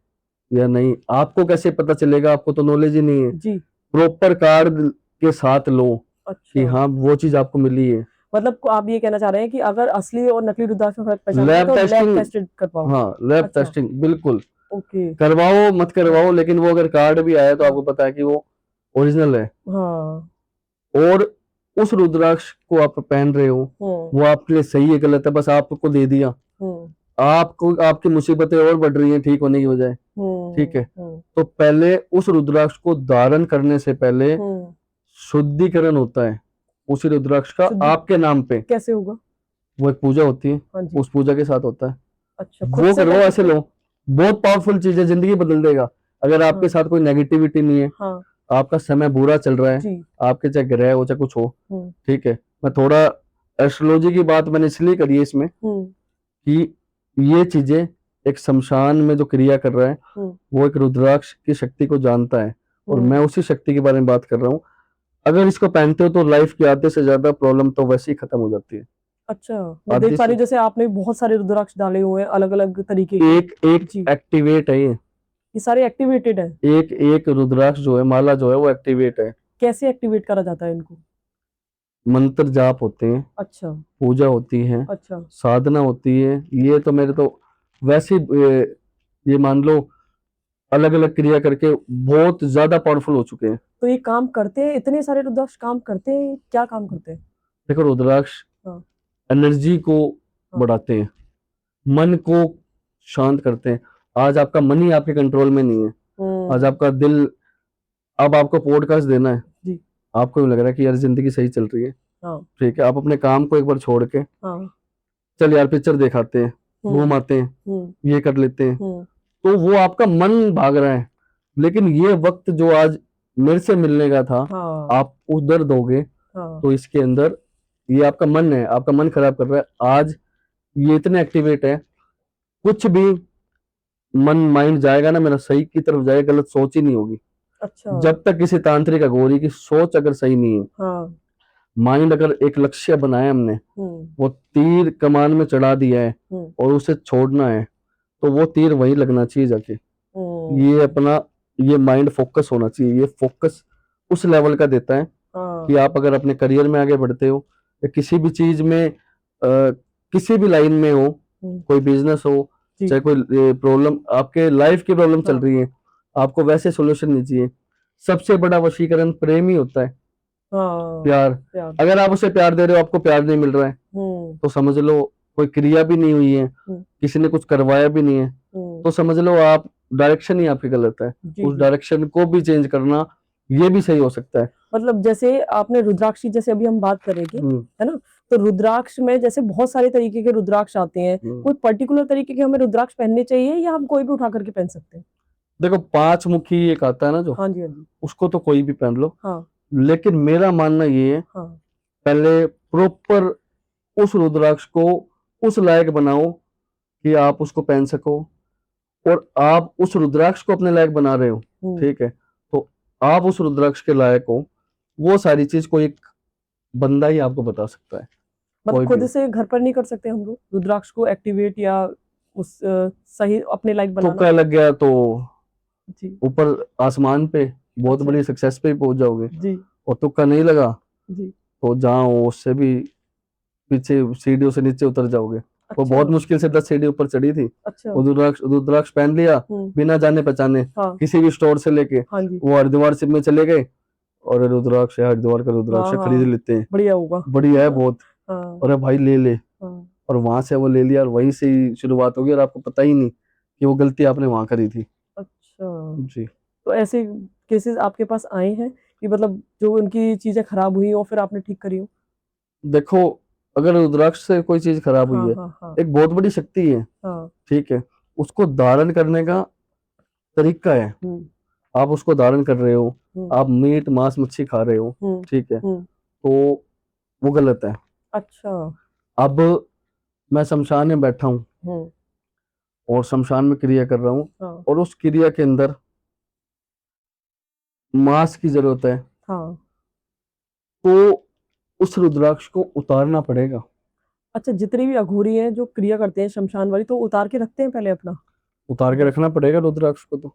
या नहीं। आपको कैसे पता चलेगा, आपको तो नॉलेज ही नहीं है। जी। प्रॉपर कार्ड के साथ लो कि अच्छा, हाँ वो चीज आपको मिली है। मतलब आप ये कहना चाह रहे हैं कि अगर असली और नकली रुद्राक्ष में फर्क पहचानना है लैब तो लैब टेस्टिंग, टेस्टेड करवाओ। हाँ लैब अच्छा। टेस्टिंग बिल्कुल ओके। करवाओ, मत हाँ करवाओ, लेकिन वो अगर कार्ड भी आया तो हाँ आपको पता है कि वो ओरिजिनल है। हाँ। और उस रुद्राक्ष को आप पहन रहे हो, वो आपके लिए सही है गलत है, बस आपको दे दिया, हम्म आपको आपकी मुसीबतें और बढ़ रही हैं ठीक होने की बजाय। ठीक है, हम्म तो पहले उस रुद्राक्ष को धारण करने से पहले हम्म। शुद्धिकरण होता है उसी रुद्राक्ष का शुद्धि आपके नाम पे। कैसे होगा? वो एक पूजा होती है, हाँ जी। उस पूजा के साथ होता है। अच्छा, खुद वो से करो, कर ऐसे सकते हैं? लो, बहुत पावरफुल चीज है, जिंदगी बदल देगा। अगर आपके हाँ साथ कोई नेगेटिविटी नहीं है, हाँ आपका समय बुरा चल रहा है, जी। आपके चाहे ग्रह हो चाहे कुछ हो, हम्म ठीक है, मैं थोड़ा एस्ट्रोलॉजी की बात मैंने इसलिए करी है इसमें हम्म कि ये चीजें, एक शमशान में जो क्रिया कर रहा है हम्म वो एक रुद्राक्ष की शक्ति को जानता है, और मैं हम्म। उसी शक्ति के बारे में बात कर रहा हूँ। अगर इसको पहनते हो तो लाइफ की आधे से ज्यादा प्रॉब्लम तो वैसे ही खत्म हो जाती है। अच्छा, मैं देख आधे पा से रही हूँ जैसे आपने बहुत सारे रुद्राक्ष डाले हुए हैं अलग अलग तरीके के। एक एक जी। एक्टिवेट है ये, ये सारे एक्टिवेटेड है? एक एक रुद्राक्ष जो है, माला जो है वो एक्टिवेट है। कैसे एक्टिवेट करा जाता है इनको? मंत्र जाप होते हैं, अच्छा। पूजा होती है, अच्छा। साधना होती है। ये तो मेरे तो वैसे ये मान लो अलग अलग क्रिया करके बहुत ज्यादा पावरफुल हो चुके हैं। तो ये काम करते हैं, इतने सारे रुद्राक्ष काम करते हैं, क्या काम करते हैं? देखो रुद्राक्ष हाँ एनर्जी को हाँ। बढ़ाते हैं, मन को शांत करते हैं। आज आपका मन ही आपके कंट्रोल में नहीं है, आज आपका दिल, अब आपको पॉडकास्ट देना है, जी। आपको भी लग रहा है कि यार जिंदगी सही चल रही है, हाँ ठीक है, आप अपने काम को एक बार छोड़ के, हाँ। चल यार पिक्चर दिखाते हैं, हम्म घूम आते हैं, हम्म ये कर लेते हैं, हम्म तो वो आपका मन भाग रहा है। लेकिन ये वक्त जो आज मेरे से मिलने का था, हाँ आप उधर दोगे, हाँ तो इसके अंदर ये आपका मन है, आपका मन खराब कर रहा है। आज ये इतने एक्टिवेट है, कुछ भी मन माइंड जाएगा ना मेरा सही की तरफ जाएगा, गलत सोच ही नहीं होगी। अच्छा जब तक किसी तांत्रिक अघोरी की सोच अगर सही नहीं है, हाँ माइंड अगर एक लक्ष्य बनाया हमने, हम्म वो तीर कमान में चढ़ा दिया है हम्म और उसे छोड़ना है, तो वो तीर वहीं लगना चाहिए जाके। ये हम्म अपना, ये माइंड फोकस होना चाहिए। ये फोकस उस लेवल का देता है कि हाँ आप अगर अपने करियर में आगे बढ़ते हो या किसी भी चीज में किसी भी लाइन में हो, हम्म, कोई बिजनेस हो, जी चाहे कोई प्रॉब्लम, आपके लाइफ की प्रॉब्लम चल हाँ रही है, आपको वैसे सॉल्यूशन नहीं चाहिए। सबसे बड़ा वशीकरण प्रेम ही होता है, हाँ प्यार। प्यार अगर आप उसे प्यार दे रहे हो, आपको प्यार नहीं मिल रहा है, हम्म तो समझ लो कोई क्रिया भी नहीं हुई है, हम्म किसी ने कुछ करवाया भी नहीं है, तो समझ लो आप डायरेक्शन ही आपकी गलत है। जी उस जी डायरेक्शन को भी चेंज करना, ये भी सही हो सकता है। मतलब जैसे आपने रुद्राक्षी जैसे अभी हम बात करेंगे हम्म, है ना, तो रुद्राक्ष में जैसे बहुत सारे तरीके के रुद्राक्ष आते हैं, हम्म। कोई पर्टिकुलर तरीके के हमें रुद्राक्ष पहनने चाहिए या हम कोई भी उठा करके पहन सकते हैं? देखो, पांच मुखी एक आता है ना जो, हाँ जी हाँ जी उसको तो कोई भी पहन लो। हाँ लेकिन मेरा मानना ये है, हाँ पहले प्रॉपर उस रुद्राक्ष को उस लायक बनाओ कि आप उसको पहन सको। और आप उस रुद्राक्ष को अपने लायक बना रहे हो, हम्म ठीक है, तो आप उस रुद्राक्ष के लायक हो। वो सारी चीज कोई एक बंदा ही आपको बता सकता है, मतलब कोई भी खुद हो। से घर पर नहीं कर सकते हम लोग रुद्राक्ष को एक्टिवेट या उस सही अपने लायक बनाना? तुक्का लग गया तो जी ऊपर आसमान पे बहुत अच्छा बड़ी सक्सेस पे ही पहुंच जाओगे। जी और तुक्का नहीं लगा जी तो जहाँ हो उससे भी पीछे, सीढ़ियों से नीचे उतर जाओगे। वो अच्छा बहुत मुश्किल से 10 सीढ़ी ऊपर चढ़ी थी। अच्छा वो रुद्राक्ष रुद्राक्ष पहन लिया, बिना जाने पहचाने, हाँ किसी भी स्टोर से लेके हाँ जी वो हरिद्वार से में चले गए, और रुद्राक्ष है, हरिद्वार का रुद्राक्ष हाँ है, खरीद हाँ लेते हैं, बढ़िया होगा बढ़िया है बहुत, हाँ और भाई ले ले। हाँ और वहां से वो ले लिया, और वहीं से ही शुरुआत होगी, और आपको पता ही नहीं कि वो गलती आपने वहां करी थी। अच्छा जी। तो ऐसे केसेस आपके पास आए हैं कि मतलब जो उनकी चीजें खराब हुई हो फिर आपने ठीक करी हो? देखो, अगर रुद्राक्ष से कोई चीज खराब हुई हाँ है, हाँ हाँ एक बहुत बड़ी शक्ति है, हाँ ठीक है, उसको धारण करने का तरीका है। हम्म आप उसको धारण कर रहे हो, हम्म आप मीट मांस मच्छी खा रहे हो, हम्म ठीक है, हम्म तो वो गलत है। अच्छा अब मैं शमशान में बैठा हूँ हम्म और शमशान में क्रिया कर रहा हूँ, हाँ और उस क्रिया के अंदर मांस की जरूरत है, हाँ तो उस रुद्राक्ष को उतारना पड़ेगा। अच्छा जितनी भी अघोरी हैं जो क्रिया करते हैं शमशान वाली तो उतार के रखते हैं पहले अपना उतार के रुद्राक्ष? रखना पड़ेगा रुद्राक्ष को तो।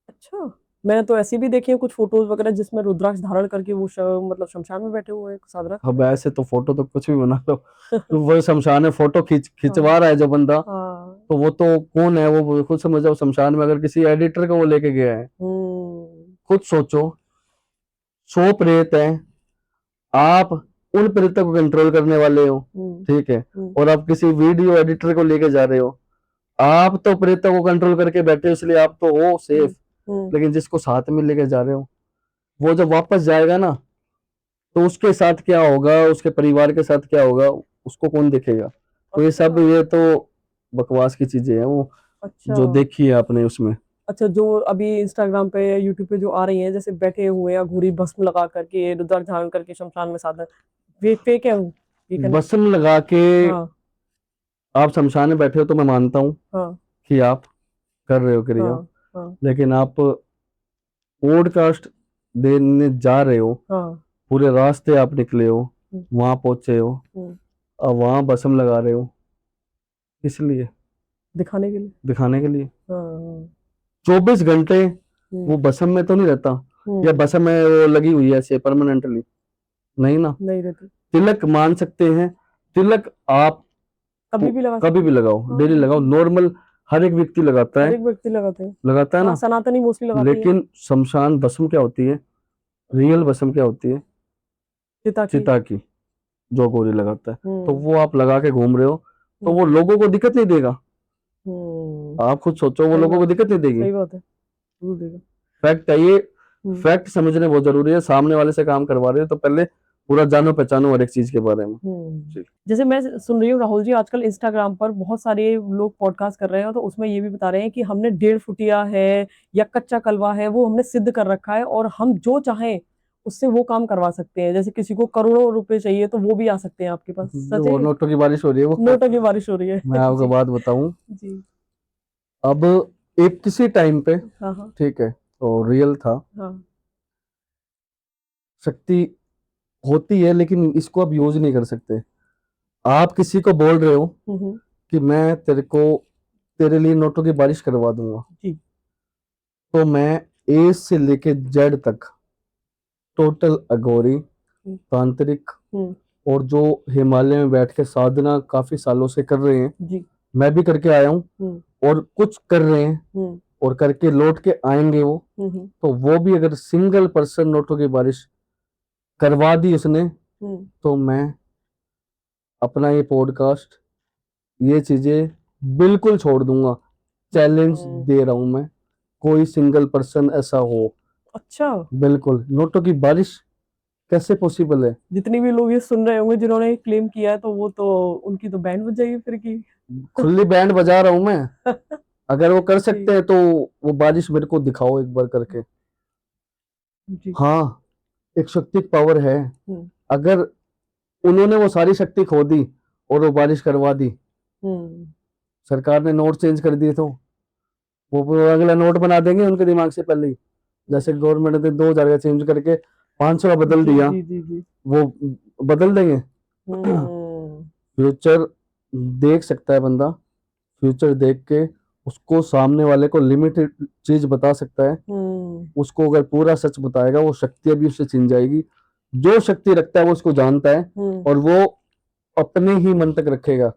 अच्छा मैंने तो ऐसी भी देखी है कुछ फोटोज वगैरह जिसमें रुद्राक्ष धारण करके वो मतलब शमशान में बैठे हुए हैं साधना। अब ऐसे तो फोटो तो कुछ भी बना लो, तो वो शमशान में फोटो खिंचवा हाँ रहा है जो बंदा, हाँ तो वो तो कौन है, वो खुद समझ जाओ। शमशान में अगर किसी एडिटर को वो लेके गया है, खुद सोचो, 100 प्रेत हैं, आप उन प्रेतों को कंट्रोल करने वाले हो, हम्म ठीक है, हम्म और आप किसी वीडियो एडिटर को लेके जा रहे हो। आप तो प्रेतों को कंट्रोल करके बैठे हो, इसलिए आप तो हो हम्म सेफ, हम्म लेकिन जिसको साथ में लेके जा रहे हो, वो जब वापस जाएगा ना, तो उसके साथ क्या होगा, उसके परिवार के साथ क्या होगा, उसको कौन देखेगा। तो ये सब, अच्छा ये तो बकवास की चीजें हैं वो, अच्छा जो देखी है आपने उसमें। अच्छा जो अभी इंस्टाग्राम पे या यूट्यूब पे जो आ रही हैं जैसे बैठे हुए हैं घूरी भस्म लगा करके रुद्राक्ष धारण करके शमशान में साधना, वे फेक है वो, ये कहने? भस्म लगा के हाँ आप शमशान में बैठे हो तो मैं मानता हूँ हाँ कि आप कर रहे हो क्रिया, हाँ हाँ लेकिन आप पॉडकास्ट देने जा रहे हो, हाँ पूरे रास्ते आप निकले हो, हम्म, वहां पहुंचे हो, हम्म, और वहां भस्म लगा रहे हो, इसलिए दिखाने के लिए। दिखाने के लिए। हाँ 24 घंटे हम्म वो भस्म में तो नहीं रहता, या हम्म भस्म में वो लगी हुई है ऐसे परमानेंटली, नहीं ना। नहीं रहती, तिलक मान सकते हैं, तिलक आप कभी भी लगा कभी सकते भी हैं। लगाओ, हाँ डेली लगाओ, बिल्कुल नॉर्मल, हर एक व्यक्ति लगाता हर है, एक व्यक्ति लगाते हैं। लगाता है हाँ ना। सनातनी मोस्टली लगाती है। लेकिन शमशान भस्म क्या होती है, रियल भस्म क्या होती है, चिता की। चिता की, जो गोरी लगाता है, तो हम्म वो आप लगा के घूम रहे हो, तो हम्म वो लोगों को दिक्कत नहीं देगा। हम्म आप खुद सोचो, वो सही लोगों बात को है, दिक्कत नहीं देगी। सही बात है, जरूर देगा। फैक्ट है ये, हम्म फैक्ट समझने बहुत जरूरी है। सामने वाले से काम करवा रहे हो तो पहले पूरा जानो पहचानो हर एक चीज के बारे में। जी। जैसे मैं सुन रही हूँ राहुल जी, आजकल इंस्टाग्राम पर बहुत सारे लोग पॉडकास्ट कर रहे हैं, तो उसमें ये भी बता रहे हैं कि हमने 1.5 फुटिया है या कच्चा कलवा है, वो हमने सिद्ध कर रखा है और हम जो चाहें उससे वो काम करवा सकते हैं। जैसे किसी को करोड़ों रुपए चाहिए तो वो भी आ सकते हैं आपके पास। सच वो है? नोटों की बारिश हो रही है वो। नोटों की बारिश हो रही है। मैं आपको जी बात बताऊं, जी। अब एक किसी टाइम पे, हाँ हाँ ठीक है, तो रियल था, हाँ। शक्ति होती है लेकिन इसको आप यूज नहीं कर सकते। आप किसी को बोल रहे हो हम्म। कि मैं तेरे लिए नोटों की बारिश करवा दूंगा, जी। तो मैं ए से लेके जेड तक टोटल अघोरी, हम्म तांत्रिक, हम्म, और जो हिमालय में बैठ के साधना काफी सालों से कर रहे हैं, जी। मैं भी करके आया हूँ, हम्म और कुछ कर रहे हैं हम्म और करके लौट के आएंगे वो, हम्म तो वो भी अगर सिंगल पर्सन नोटों की बारिश करवा दी उसने, हम्म तो मैं अपना ये पॉडकास्ट, ये चीजें बिल्कुल छोड़ दूंगा। चैलेंज हम्म। दे रहा हूं मैं, कोई सिंगल पर्सन ऐसा हो। अच्छा, बिल्कुल, नोटों की बारिश कैसे पॉसिबल है? जितने भी लोग ये सुन रहे होंगे जिन्होंने क्लेम किया है, तो वो तो उनकी तो बैंड बज जाएगी फिर की। खुली बैंड बजा रहा हूं मैं। अगर वो कर जी सकते हैं तो वो बारिश मेरे को दिखाओ एक बार करके। जी। हाँ, एक शक्ति पावर है। हम्म अगर उन्होंने वो सारी शक्ति खो दी और वो बारिश करवा दी, हम्म। सरकार ने नोट चेंज कर दिए, तो वो अगला नोट बना देंगे उनके दिमाग से पहले ही। जैसे गवर्नमेंट ने 2000 का चेंज करके 500 का बदल जी दिया, जी जी जी। वो बदल देंगे। हम्म फ्यूचर देख सकता है बंदा, फ्यूचर देख के उसको सामने वाले को लिमिटेड चीज बता सकता है। हम्म उसको अगर पूरा सच बताएगा, वो शक्तियां भी उससे छिन जाएगी। जो शक्ति रखता है वो उसको जानता है, हम्म। और वो अपने ही मन तक रखेगा।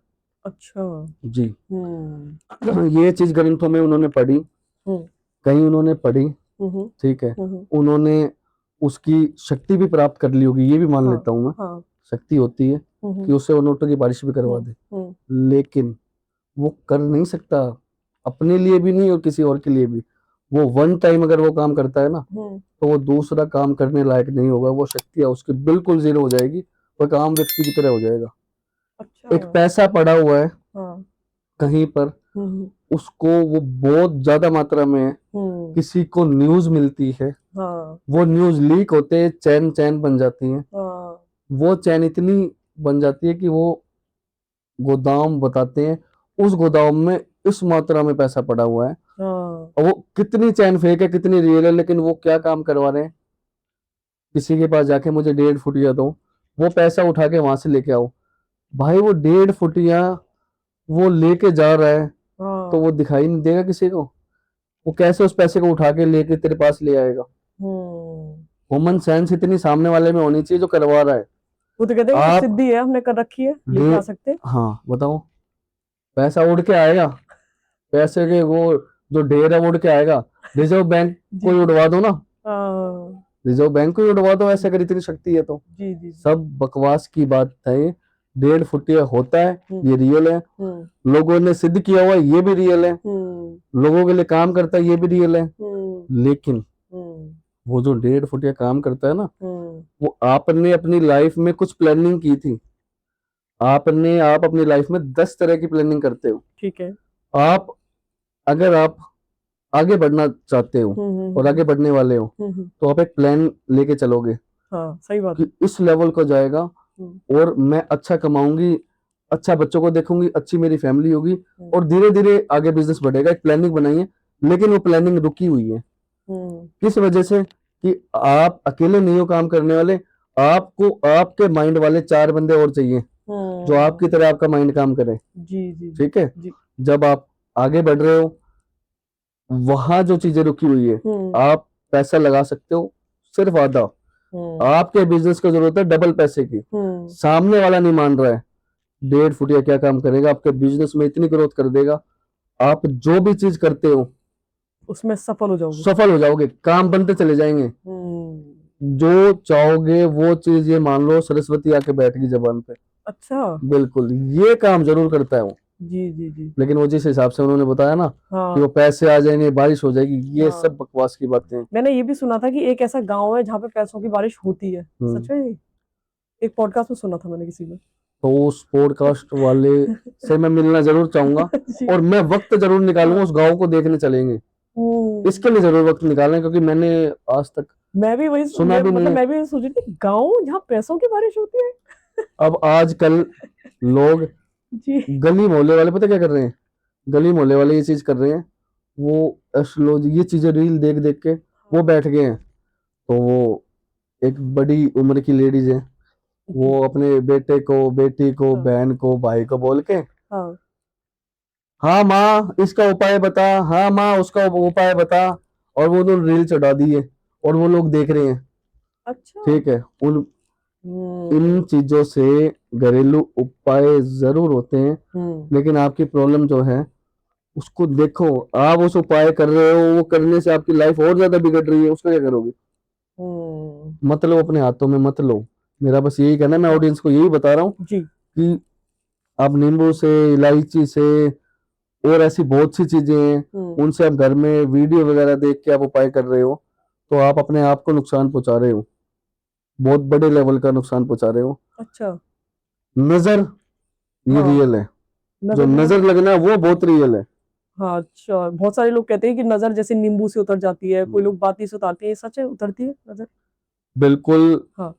अच्छा। जी। हम्म ये चीज ग्रंथों में उन्होंने पढ़ी, हम्म कहीं उन्होंने पढ़ी, हम्म ठीक है, हम्म। उन्होंने उसकी शक्ति भी प्राप्त कर ली होगी, ये भी मान हाँ लेता हूँ मैं। हाँ। शक्ति होती है कि उससे वो नोटों की बारिश भी करवा दे, हम्म। लेकिन वो कर नहीं सकता, अपने लिए भी नहीं और किसी और के लिए भी। वो वन टाइम अगर वो काम करता है ना, हम्म। तो वो दूसरा काम करने लायक नहीं होगा। वो शक्तियाँ उसकी बिल्कुल जीरो हो जाएगी, वो एक आम व्यक्ति की तरह हो जाएगा। अच्छा। एक पैसा पड़ा हुआ है हाँ। कहीं पर, हम्म उसको वो बहुत ज्यादा मात्रा में है, हम्म। किसी को न्यूज मिलती है, हाँ वो न्यूज लीक होते चैन चैन बन जाती है। हाँ वो चैन इतनी बन जाती है कि वो गोदाम बताते हैं, उस गोदाम में इस मात्रा में पैसा पड़ा हुआ है। हाँ। और वो कितनी चैन फेक है कितनी रियल है, लेकिन वो क्या काम करवा रहे हैं, किसी के पास जाके मुझे 1.5 फुटिया दो, वो पैसा उठा के वहां से लेके आओ। भाई वो 1.5 फुटिया वो लेके जा रहा है, तो हाँ। वो दिखाई नहीं देगा किसी को। वो कैसे उस पैसे को उठा के लेके तेरे पास ले आएगा? हम्म। कॉमन सेंस इतनी सामने वाले में होनी चाहिए जो करवा रहा है। वो तो कहते हैं कि आप सिद्धि है, हमने कर रखी है, लेके आ डेढ़, सकते हैं। हाँ बताओ, पैसा उड़ के आएगा, पैसे के वो जो ढेर है वो उड़ के आएगा। रिजर्व बैंक को जी ही जी। उड़वा दो ना, हाँ। रिजर्व बैंक को ही उड़वा दो, ऐसे अगर इतनी शक्ति है तो। जी जी जी। सब बकवास की बात है ये। 1.5 फुटिया होता है, ये रियल है। लोगों ने सिद्ध किया हुआ है, ये भी रियल है। लोगों के लिए काम करता है, ये भी रियल है। लेकिन वो जो 1.5 फुटिया काम करता है ना, वो आपने अपनी लाइफ में कुछ प्लानिंग की थी, आप अपनी लाइफ में 10 तरह की प्लानिंग करते हो। ठीक है। आप अगर आप आगे बढ़ना चाहते हो और आगे बढ़ने वाले हो, तो आप एक प्लान लेके चलोगे हाँ सही बात कि इस लेवल को जाएगा, और मैं अच्छा कमाऊंगी, अच्छा बच्चों को देखूंगी, अच्छी मेरी फैमिली होगी, और धीरे धीरे आगे बिजनेस बढ़ेगा। एक प्लानिंग बनाई है, लेकिन वो प्लानिंग रुकी हुई है। किस वजह से? कि आप अकेले नहीं हो काम करने वाले, आपको आपके माइंड वाले 4 बंदे और चाहिए जो आपकी तरह आपका माइंड काम करे। जी जी जी ठीक है, जी। जब आप आगे बढ़ रहे हो, वहां जो चीजें रुकी हुई है, आप पैसा लगा सकते हो सिर्फ आधा, आपके बिजनेस को जरूरत है डबल पैसे की। सामने वाला नहीं मान रहा है, 1.5 फुटिया क्या काम करेगा आपके बिजनेस में, इतनी ग्रोथ कर देगा। आप जो भी चीज करते हो उसमें सफल हो जाओगे। सफल हो जाओगे, काम बनते चले जाएंगे। जो चाहोगे वो चीज, ये मान लो सरस्वती आके बैठ गई जबान पे। अच्छा। बिल्कुल, ये काम जरूर करता है वो। जी जी जी। लेकिन वो जिस हिसाब से उन्होंने बताया ना कि वो हाँ पैसे आ जाएंगे, बारिश हो जाएगी, ये हाँ। सब बकवास की बातें हैं। मैंने ये भी सुना था कि एक ऐसा गांव है जहाँ पे पैसों की बारिश होती है। सच हम्म, है ये? एक पॉडकास्ट में सुना था मैंने किसी में। तो उस पॉडकास्ट वाले से मैं मिलना जरूर चाहूंगा, जी। और मैं वक्त जरूर निकालूंगा, हाँ। उस गांव को देखने चलेंगे। इसके लिए जरूर वक्त निकालना है, क्योंकि मैंने आज तक मैं भी वही सुना भी नहीं मतलब है। मैं भी सोच रही थी गाँव जहाँ पैसों की बारिश होती है। अब आजकल लोग जी। गली मोहल्ले वाले पता क्या कर रहे हैं, गली मोहल्ले वाले ये चीज कर रहे हैं, वो एस्ट्रोलॉजी ये चीजें रील देख देख के वो बैठ गए हैं। तो वो एक बड़ी उम्र की लेडीज है, वो अपने बेटे को, बेटी को, हाँ। बहन को, भाई को बोल के, हाँ। हाँ माँ इसका उपाय बता, हाँ माँ उसका उपाय बता, और वो उन्होंने रील चढ़ा दी है, और वो लोग देख रहे हैं। अच्छा। ठीक है, उन इन हम्म। चीजों से घरेलू उपाय जरूर होते हैं, हम्म। लेकिन आपकी प्रॉब्लम जो है उसको देखो। आप उस उपाय कर रहे हो, वो करने से आपकी लाइफ और ज्यादा बिगड़ रही है, उसका क्या करोगे? हम्म। मतलब अपने हाथों में मत लो। मेरा बस यही कहना है, मैं हाँ। ऑडियंस को यही बता रहा हूँ जी। कि आप नींबू से, इलायची से, और ऐसी बहुत सी चीजें हैं, उनसे आप घर में वीडियो वगैरह देख के आप उपाय कर रहे हो, तो आप अपने आप को नुकसान पहुंचा रहे हो, बहुत बड़े लेवल का नुकसान पहुंचा रहे हो। अच्छा। नजर, ये हाँ। रियल है, जो नजर मतलब। नजर लगना है वो बहुत रियल है। हाँ, अच्छा, बहुत सारे लोग कहते हैं कि नजर जैसे नींबू से उतर जाती है, कोई लोग बाती से उतारते हैं, ये सच है, उतरती है नजर? बिल्कुल, हाँ।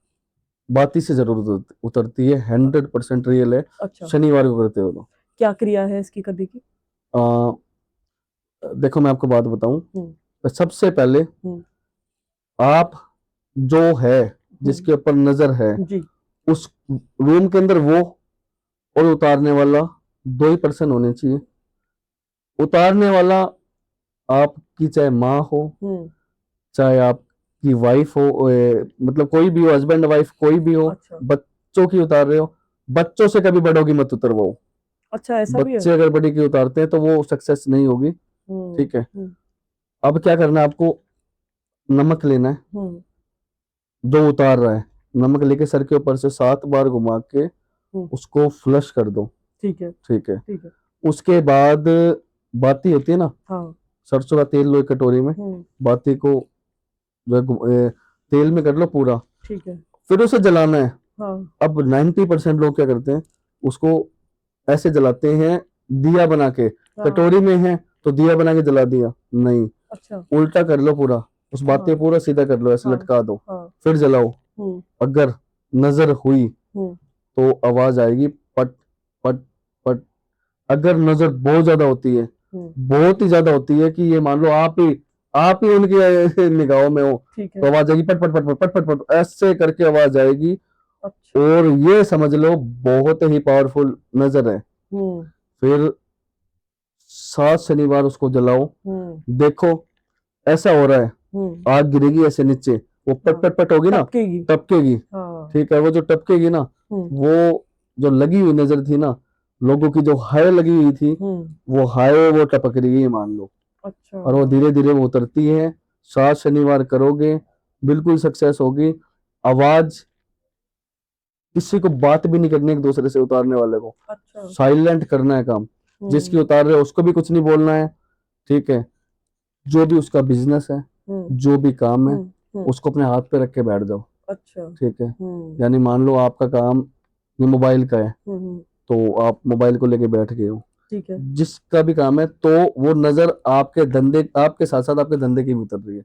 बाती से जरूर उतरती है, 100% रियल है। अच्छा। शनिवार को करते हो तो क्या क्रिया है इसकी करने की? आ, देखो मैं आपको बात बताऊं, हम्म। सबसे पहले हम्म। आप जो है, हम्म। जिसके ऊपर नजर है, जी। उस रूम के अंदर वो और उतारने वाला दो ही पर्सन होने चाहिए। उतारने वाला आपकी चाहे माँ हो, हम्म। चाहे आपकी वाइफ हो, मतलब कोई भी हो, हस्बैंड वाइफ कोई भी हो, अच्छा। बच्चों की उतार रहे हो, बच्चों से कभी बड़ों की मत उतरवाओ। अच्छा, ऐसा भी है? बच्चे अगर बड़ी की उतारते हैं तो वो सक्सेस नहीं होगी। हम्म। ठीक है, हम्म। अब क्या करना है आपको, नमक लेना है, हम्म। जो उतार रहा है, नमक लेके सर के ऊपर से 7 बार घुमा के हम्म। उसको फ्लश कर दो। ठीक है। ठीक है, ठीक है। उसके बाद बाती होती है ना, हाँ। सरसों का तेल लो एक कटोरी में, हम्म। बाती को जो है तेल में कर लो पूरा, ठीक है। फिर उसे जलाना है। हाँ। अब 90% लोग क्या करते हैं, उसको ऐसे जलाते हैं, दिया बना के, हाँ। कटोरी में है तो दिया बना के जला दिया, नहीं, अच्छा। उल्टा कर लो पूरा, उस बातें हाँ। पूरा सीधा कर लो, ऐसे हाँ। लटका दो, हाँ। फिर जलाओ। हम्म। अगर नजर हुई हम्म। तो आवाज आएगी, पट पट पट। अगर नजर बहुत ज्यादा होती है, हम्म। बहुत ही ज्यादा होती है, कि ये मान लो आप ही उनकी निगाहों में हो, ठीक है। तो आवाज आएगी, पट पट पट पट पट पट पट, ऐसे करके आवाज आएगी। अच्छा। और ये समझ लो बहुत ही पावरफुल नजर है। हम्म। फिर 7 शनिवार उसको जलाओ, हम्म। देखो ऐसा हो रहा है, हम्म। आग गिरेगी ऐसे नीचे, वो पट हाँ। पट पट होगी ना, टपकेगी। टपकेगी। हाँ। ठीक है, वो जो टपकेगी ना, हम्म। वो जो लगी हुई नजर थी ना, लोगों की जो हाय लगी हुई थी, हम्म। वो हाय वो टपक रही है मान लो, अच्छा। और वो धीरे धीरे वो उतरती है। 7 शनिवार करोगे, बिल्कुल सक्सेस होगी। आवाज, किसी को बात भी नहीं करनी एक दूसरे से, उतारने वाले को अच्छा। साइलेंट करना है काम, जिसकी हम्म। उतार रहे हो उसको भी कुछ नहीं बोलना है। ठीक है, जो भी उसका बिजनेस है, हम्म। जो भी काम है, हम्म। हम्म। उसको अपने हाथ पे रख के बैठ जाओ। अच्छा। ठीक है, हम्म। यानी मान लो आपका काम ये मोबाइल का है, हम्म। तो आप मोबाइल को लेके बैठ गए हो, ठीक है। जिसका भी काम है, तो वो नजर आपके धंधे, आपके साथ साथ आपके धंधे की भी उतर रही है।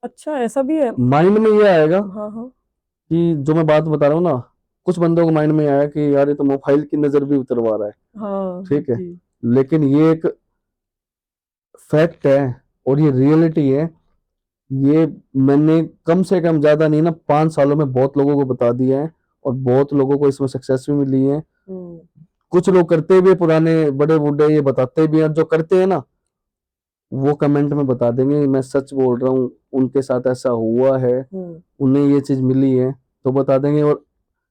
अच्छा, ऐसा भी है? माइंड में ये आएगा हाँ। हाँ। कि जो मैं बात बता रहा हूँ ना, कुछ बंदों को माइंड में आया कि यार ये तो मोबाइल की नजर भी उतरवा रहा है। हाँ ठीक है, जी। लेकिन ये एक फैक्ट है, और ये रियलिटी है। ये मैंने कम से कम, ज्यादा नहीं ना, 5 सालों में बहुत लोगों को बता दिया है, और बहुत लोगों को इसमें सक्सेस भी मिली है। हम्म। कुछ लोग करते भी हैं, पुराने बड़े बूढ़े ये बताते भी हैं, जो करते हैं ना वो कमेंट में बता देंगे मैं सच बोल रहा हूँ, उनके साथ ऐसा हुआ है, हम्म। उन्हें ये चीज मिली है, तो बता देंगे। और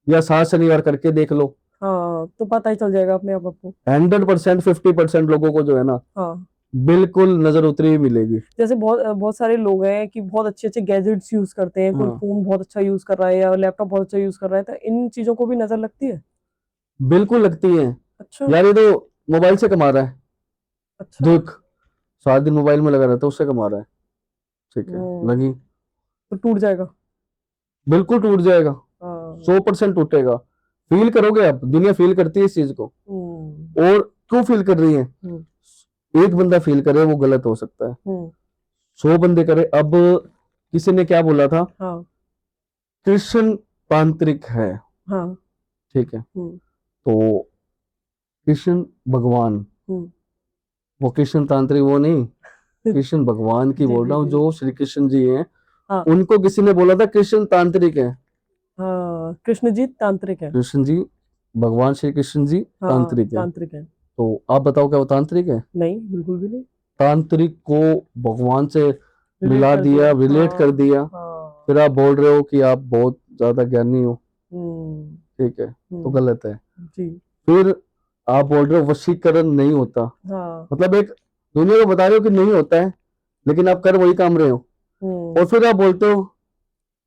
या 7 शनिवार करके देख लो, हाँ, तो पता ही चल जाएगा अपने आप आपको। 100%, 50% लोगों को जो है ना, हाँ। बिल्कुल नजर उतरी हुई मिलेगी। जैसे बहुत बहुत सारे लोग हैं कि बहुत अच्छे अच्छे गैजेट्स यूज करते हैं, कोई हाँ, फोन बहुत अच्छा यूज कर रहा है या लैपटॉप बहुत अच्छा यूज कर रहा है, तो इन चीजों को भी नजर लगती है? बिल्कुल लगती है। अच्छा। यार ये तो मोबाइल से कमा रहा है, अच्छा। देख, 7 दिन मोबाइल में लगा रहता है, उससे कमा रहा है। ठीक है, हम्म। लगी, तो टूट जाएगा। बिल्कुल टूट जाएगा। हाँ। 100% टूटेगा। फील करोगे आप, दुनिया फील करती है इस चीज को। और क्यों फील कर रही है? एक बंदा फील करे वो गलत हो सकता है, 100 बंदे करे। अब किसी ने क्या बोला था, हाँ कृष्ण तांत्रिक है, हाँ ठीक है, तो कृष्ण भगवान, वो कृष्ण तांत्रिक वो नहीं, कृष्ण भगवान की जी बोल जी रहा हूँ, जी जो श्री कृष्ण जी हैं। हाँ उनको किसी ने बोला था कृष्ण तांत्रिक है। हाँ, कृष्ण जी तांत्रिक है। कृष्ण जी, भगवान श्री कृष्ण जी हाँ तांत्रिक है। तांत्रिक है। तो आप बताओ क्या वो तांत्रिक है? नहीं, बिल्कुल भी नहीं। तांत्रिक को भगवान से रिलेट मिला कर दिया, दिया। रिलेट कर हाँ दिया। हाँ। फिर आप बोल रहे हो कि आप बहुत ज्यादा ज्ञानी हो, हम्म ठीक है, तो हम्म, गलत है। जी फिर आप बोल रहे हो वशीकरण नहीं होता, हाँ। मतलब एक दुनिया को बता रहे हो कि नहीं होता है, लेकिन आप कर वही काम रहे हो। और फिर आप बोलते हो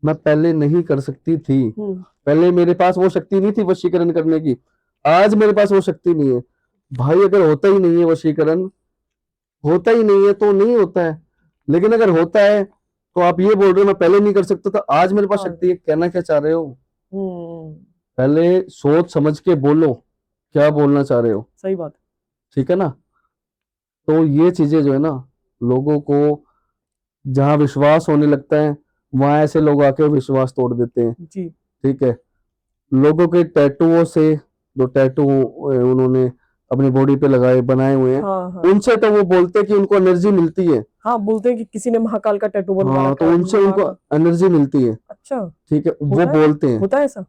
मैं पहले नहीं कर सकती थी, पहले मेरे पास वो शक्ति नहीं थी वशीकरण करने की, आज मेरे पास वो शक्ति नहीं है। भाई अगर होता ही नहीं है वशीकरण, होता ही नहीं है तो नहीं होता है। लेकिन अगर होता है तो आप ये बोल रहे हो मैं पहले नहीं कर सकता था, आज मेरे पास हाँ शक्ति है, कहना क्या चाह रहे हो? हम्म, पहले सोच समझ के बोलो क्या बोलना चाह रहे हो, सही बात ठीक है ना। तो ये चीजें जो है ना, लोगों को जहां विश्वास होने लगता है वहां ऐसे लोग आके विश्वास तोड़ देते हैं, है जी। ठीक है। लोगों के टैटुओं से, जो टैटू उन्होंने अपनी बॉडी पे लगाए बनाए हुए हैं, हाँ हाँ उनसे तो वो बोलते हैं कि उनको एनर्जी मिलती है। हाँ, बोलते हैं कि किसी ने महाकाल का टैटू बनवा हाँ, रखा तो है, उनसे उनको महाकाल। एनर्जी मिलती है, अच्छा, ठीक है, वो होता है, बोलते हैं। होता है ऐसा? आप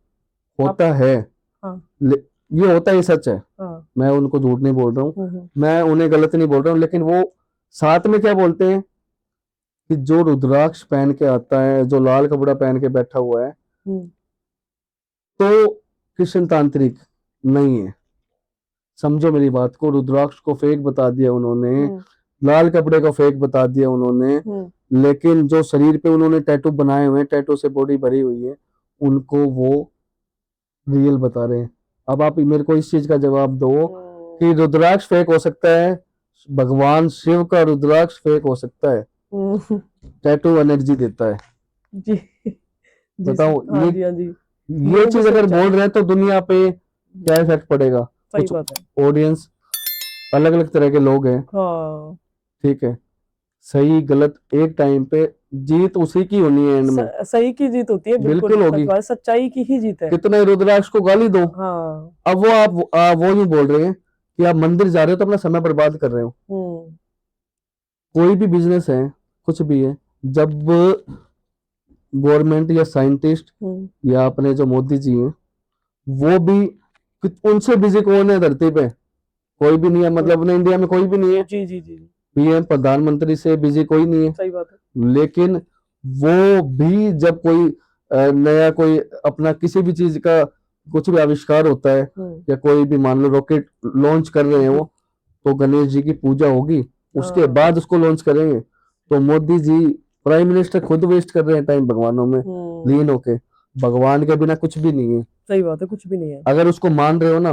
होता है, हाँ ये होता है, ये सच है। हाँ मैं उनको झूठ नहीं बोल रहा हूँ, हम्म मैं उन्हें गलत नहीं बोल रहा हूँ, लेकिन वो साथ में क्या बोलते हैं कि जो रुद्राक्ष पहन के आता है, जो लाल कपड़ा पहन के बैठा हुआ है, हम्म तो कृष्ण तांत्रिक नहीं है। समझो मेरी बात को, रुद्राक्ष को फेक बता दिया उन्होंने, हम्म लाल कपड़े को फेक बता दिया उन्होंने, हम्म, लेकिन जो शरीर पे उन्होंने टैटू बनाए हुए हैं, टैटू से बॉडी भरी हुई है, उनको वो रियल बता रहे हैं। अब आप मेरे को इस चीज का जवाब दो कि रुद्राक्ष फेक हो सकता है, भगवान शिव का रुद्राक्ष फेक हो सकता है, हम्म, टैटू एनर्जी देता है। जी जी बताओ हाँ ये जी हाँ जी, ये लोगों को चीज अगर सच्चाई। बोल रहे हैं तो दुनिया पे क्या इफेक्ट पड़ेगा? सही कुछ बात है। ऑडियंस अलग अलग तरह के लोग हैं, हाँ, ठीक है, सही गलत एक टाइम पे जीत उसी की होनी है एंड में, सही की जीत होती है, बिल्कुल बिल्कुल सच होगी। बात है, सच्चाई की ही जीत है। कितने रुद्राक्ष को गाली दो, हाँ अब वो आप वो नहीं बोल रहे हैं कि आप मंदिर जा रहे हो तो अपना समय बर्बाद कर रहे हो। हम्म कोई भी बिजनेस है, कुछ भी है, जब गवर्नमेंट या साइंटिस्ट या अपने जो मोदी जी हैं, वो भी उनसे बिजी कौन है धरती पे? कोई भी नहीं है, मतलब अपने इंडिया में कोई भी नहीं है। जी जी जी, पीएम प्रधानमंत्री से बिजी कोई नहीं है। सही बात है। लेकिन वो भी जब कोई नया कोई अपना किसी भी चीज का कुछ भी आविष्कार होता है, या कोई भी मान लो रॉकेट लॉन्च कर रहे हैं वो, तो गणेश जी की पूजा होगी, उसके हाँ बाद उसको लॉन्च करेंगे। तो मोदी जी प्राइम मिनिस्टर खुद वेस्ट कर रहे हैं टाइम भगवानों में लीन होके। भगवान के बिना कुछ भी नहीं है। सही बात है, कुछ भी नहीं है। अगर उसको मान रहे हो ना,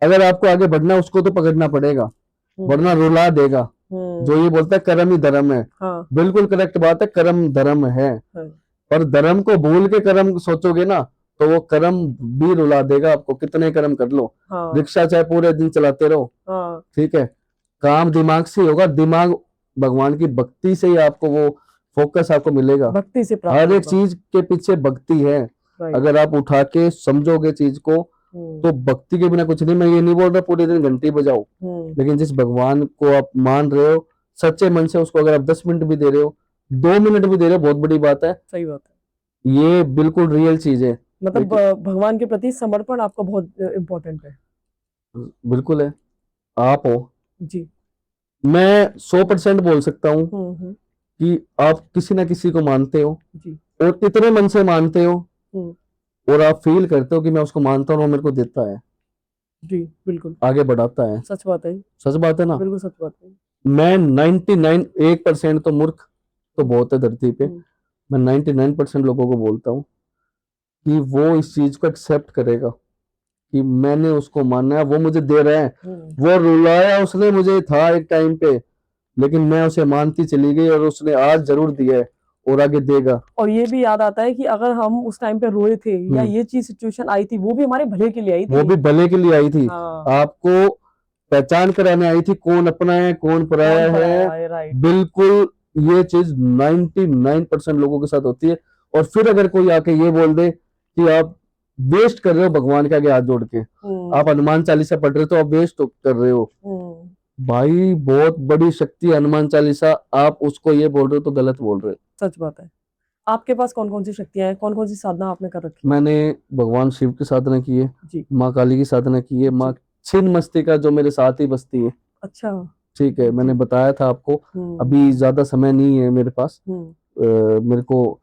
अगर आपको आगे बढ़ना है, उसको तो पकड़ना पड़ेगा, वरना रुला देगा। जो ये बोलता है कर्म ही धर्म है, हाँ बिल्कुल करेक्ट बात है, कर्म धर्म है। हाँ पर धर्म को भूल के कर्म सोचोगे ना, तो वो कर्म भी रुला देगा आपको, कितने कर्म कर लो। हाँ रिक्शा चाहे पूरे दिन चलाते रहो, हाँ, ठीक है, काम दिमाग से ही होगा, दिमाग भगवान की भक्ति से ही आपको वो फोकस आपको मिलेगा। भक्ति से प्राप्त हर एक होगा। चीज के पीछे भक्ति है, राइट। अगर आप उठा के समझोगे चीज को, तो भक्ति के बिना कुछ नहीं। मैं ये नहीं बोल रहा पूरे दिन घंटी बजाओ, लेकिन जिस भगवान को आप मान रहे हो सच्चे मन से, उसको अगर आप 10 मिनट भी दे रहे हो, 2 मिनट भी दे रहे हो, बहुत बड़ी बात है। सही बात है। ये बिल्कुल रियल चीज है। मतलब लेकिन भगवान के प्रति समर्पण आपका बहुत इम्पोर्टेंट है। बिल्कुल है, आप हो। जी। मैं 100% बोल सकता हूँ हम्म, कि आप किसी ना किसी को मानते हो, जी। और इतने मन से मानते हो, हम्म, और आप फील करते हो कि मैं उसको मानता हूँ और वो मेरे को देता है, जी बिल्कुल आगे बढ़ाता है। सच बात है। सच बात है ना। बिल्कुल सच बात है। मैं 99 1% तो मूर्ख तो बहुत है धरती पे, हम्म, मैं 99% लोगों को बोलता हूँ कि वो इस चीज को एक्सेप्ट करेगा कि मैंने उसको माना है, वो मुझे दे रहा है। वो रुलाया उसने मुझे था एक टाइम पे, लेकिन मैं उसे मानती चली गई और उसने आज जरूर दिया है, और आगे देगा। और ये भी याद आता है कि अगर हम उस टाइम पे रोए थे या ये चीज सिचुएशन आई थी, वो भी हमारे भले के लिए आई वो थी। भी भले के लिए आई थी। हाँ, आपको पहचान कराने आई थी कौन अपना है कौन पराया कौन है। पढ़ाया है, राइट। बिल्कुल ये चीज 99% लोगों के साथ होती है। और फिर अगर कोई आके ये बोल दे कि आप वेस्ट कर रहे हो भगवान के आगे हाथ जोड़ के, आप हनुमान चालीसा पढ़ रहे हो तो आप वेस्ट कर रहे हो। भाई बहुत बड़ी शक्ति है हनुमान चालीसा, आप उसको ये बोल रहे हो तो गलत बोल रहे हो। सच बात है। आपके पास कौन कौन सी शक्तियां हैं, कौन कौन सी साधना आपने कर रखी है? मैंने भगवान शिव की साधना की है, जी। माँ काली की साधना की है, माँ छिन्नमस्तिका जो मेरे साथ ही बसती है। अच्छा। ठीक है, मैंने जी। बताया था आपको। हम्म। अभी ज्यादा समय नहीं है मेरे पास। मेरे को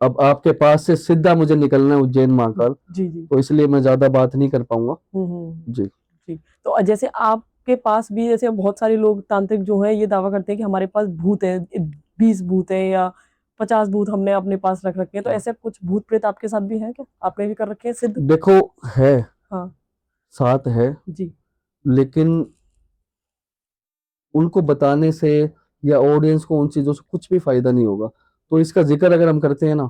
अब आपके पास से सीधा मुझे निकलना है उज्जैन महाकाल, जी जी। तो इसलिए मैं ज्यादा बात नहीं कर पाऊंगा। जी। जी। तो जैसे आपके पास भी, जैसे बहुत सारे लोग तांत्रिक जो है ये दावा करते हैं कि हमारे पास भूत है, 20 भूत है या 50 भूत हमने अपने पास रख रखे हैं, तो ऐसे कुछ भूत प्रेत आपके साथ भी है क्या? आपने भी कर रखे हैं सिद्ध? देखो है, हाँ। साथ है, जी। लेकिन उनको बताने से या ऑडियंस को उन चीजों से कुछ भी फायदा नहीं होगा। तो इसका जिक्र अगर हम करते हैं ना,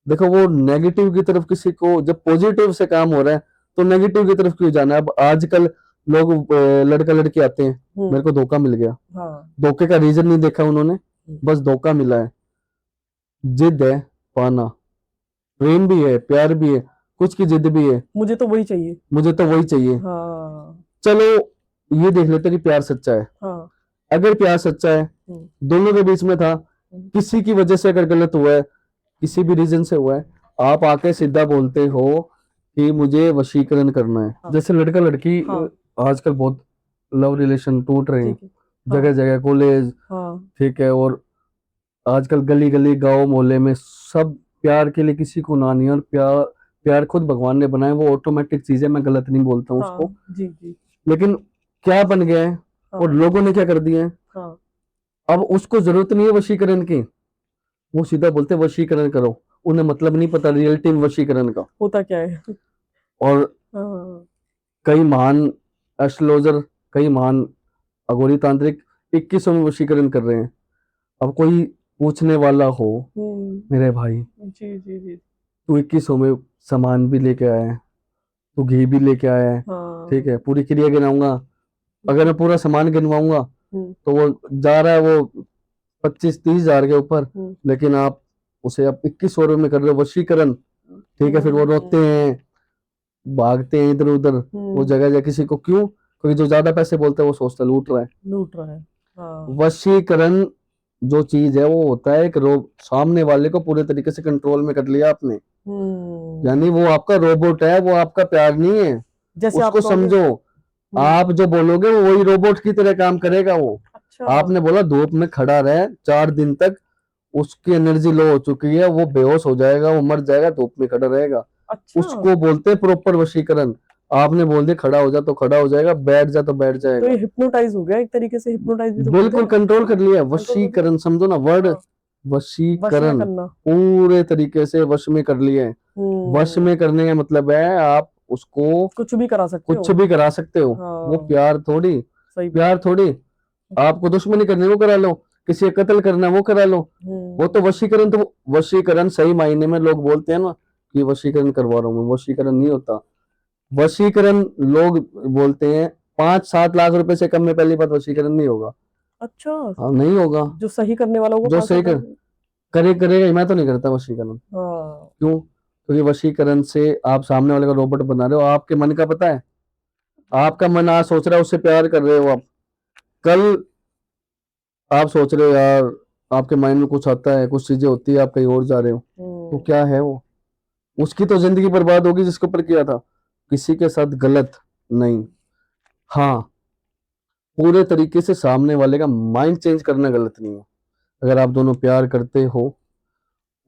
देखो वो नेगेटिव की तरफ किसी को, जब पॉजिटिव से काम हो रहा है तो नेगेटिव की तरफ क्यों जाना है। अब आजकल लोग लड़का लड़की आते हैं, मेरे को धोखा मिल गया। हाँ। धोखे का रीजन नहीं देखा उन्होंने, बस धोखा मिला है। जिद है पाना, प्रेम भी है प्यार भी है, कुछ की जिद भी है, मुझे तो वही चाहिए। मुझे तो वही चाहिए। हाँ। चलो ये देख लेते हैं कि प्यार सच्चा है। हाँ। अगर प्यार सच्चा है, दोनों के बीच में था, किसी की वजह से अगर गलत हुआ है, किसी भी रीजन से हुआ है, आप आके सीधा बोलते हो कि मुझे वशीकरण करना है। हाँ। जैसे लड़का लड़की हाँ। आजकल बहुत लव रिलेशन टूट रहे हैं, ठीक है। जगह जगह कॉलेज, हाँ। ठीक है, और आजकल गली गली गांव मोहल्ले में सब प्यार के लिए किसी को ना नहीं है। और प्यार प्यार खुद भगवान ने बनाया, वो ऑटोमेटिक चीज है, मैं गलत नहीं बोलता हूँ उसको। जी जी। लेकिन क्या बन गया है और लोगों ने क्या कर दिया है, हाँ। अब उसको जरूरत नहीं है वशीकरण की, वो सीधा बोलते हैं वशीकरण करो। उन्हें मतलब नहीं पता रियलिटी में वशीकरण का। होता क्या है? और हाँ। कई महान एस्ट्रोलॉजर, कई महान अघोरी तांत्रिक 2100 में वशीकरण कर रहे हैं। अब कोई पूछने वाला हो, मेरे भाई जी जी जी। तू 2100 में सामान भी लेके आया है, तू घी भी लेके आया है, हाँ। ठीक है, पूरी क्रिया गिनाऊंगा, अगर मैं पूरा सामान गिनवाऊंगा तो वो जा रहा है वो 25-30 हजार के ऊपर, लेकिन आप उसे अब 2100 में कर रहे हो वशीकरण। ठीक है, फिर वो रोते हैं, भागते हैं इधर उधर, वो जगह जगह किसी को, क्यों? क्योंकि जो ज्यादा पैसे बोलता है वो सोचता है लूट रहा है। हाँ। वशीकरण जो चीज है वो होता है एक सामने वाले को पूरे तरीके से कंट्रोल में कर लिया आपने, यानी वो आपका रोबोट है, वो आपका प्यार नहीं है। जैसे उसको आप समझो, आप जो बोलोगे वो वही रोबोट की तरह काम करेगा वो। अच्छा। आपने बोला धूप में खड़ा रहे 4 दिन तक, उसकी एनर्जी लो हो चुकी है, वो बेहोश हो जाएगा, वो मर जाएगा, धूप में खड़ा रहेगा। अच्छा। उसको बोलते हैं प्रॉपर वशीकरण। आपने बोल दिया खड़ा हो जा तो खड़ा हो जाएगा, बैठ जा तो बैठ तो जाएगा। ये हिप्नोटाइज हो गया एक तरीके से, हिप्नोटाइज भी तो बिल्कुल कंट्रोल कर लिया, वशीकरण समझो ना वर्ड, वशीकरण करना। पूरे तरीके से वश में कर लिया है। वश में करने का मतलब है आप उसको कुछ भी करा सकते हो। कुछ भी करा सकते हो। वो प्यार थोड़ी, सही प्यार थोड़ी, आपको दुश्मनी करनी वो करा लो, किसी का कत्ल करना वो करा लो, वो तो वशीकरण। तो वशीकरण सही मायने में लोग बोलते हैं ना कि वशीकरण करवा रहा हूं मैं, वशीकरण नहीं होता। वशीकरण लोग बोलते हैं 5-7 लाख रुपए से कम में पहली बात वशीकरण नहीं होगा। अच्छा। हाँ नहीं होगा। जो सही करने वाला होगा जो सही करेगा, मैं तो नहीं करता वशीकरण। क्यों? क्योंकि वशीकरण से आप सामने वाले का रोबोट बना रहे हो। आपके मन का पता है, आपका मन आज सोच रहा है उससे प्यार कर रहे हो आप, कल आप सोच रहे हो यार, आपके माइंड में कुछ आता है, कुछ चीजें होती है, आप कहीं और जा रहे हो, तो क्या है वो, उसकी तो जिंदगी बर्बाद होगी जिसके ऊपर किया था। किसी के साथ गलत नहीं, हाँ पूरे तरीके से सामने वाले का माइंड चेंज करना गलत नहीं है। अगर आप दोनों प्यार करते हो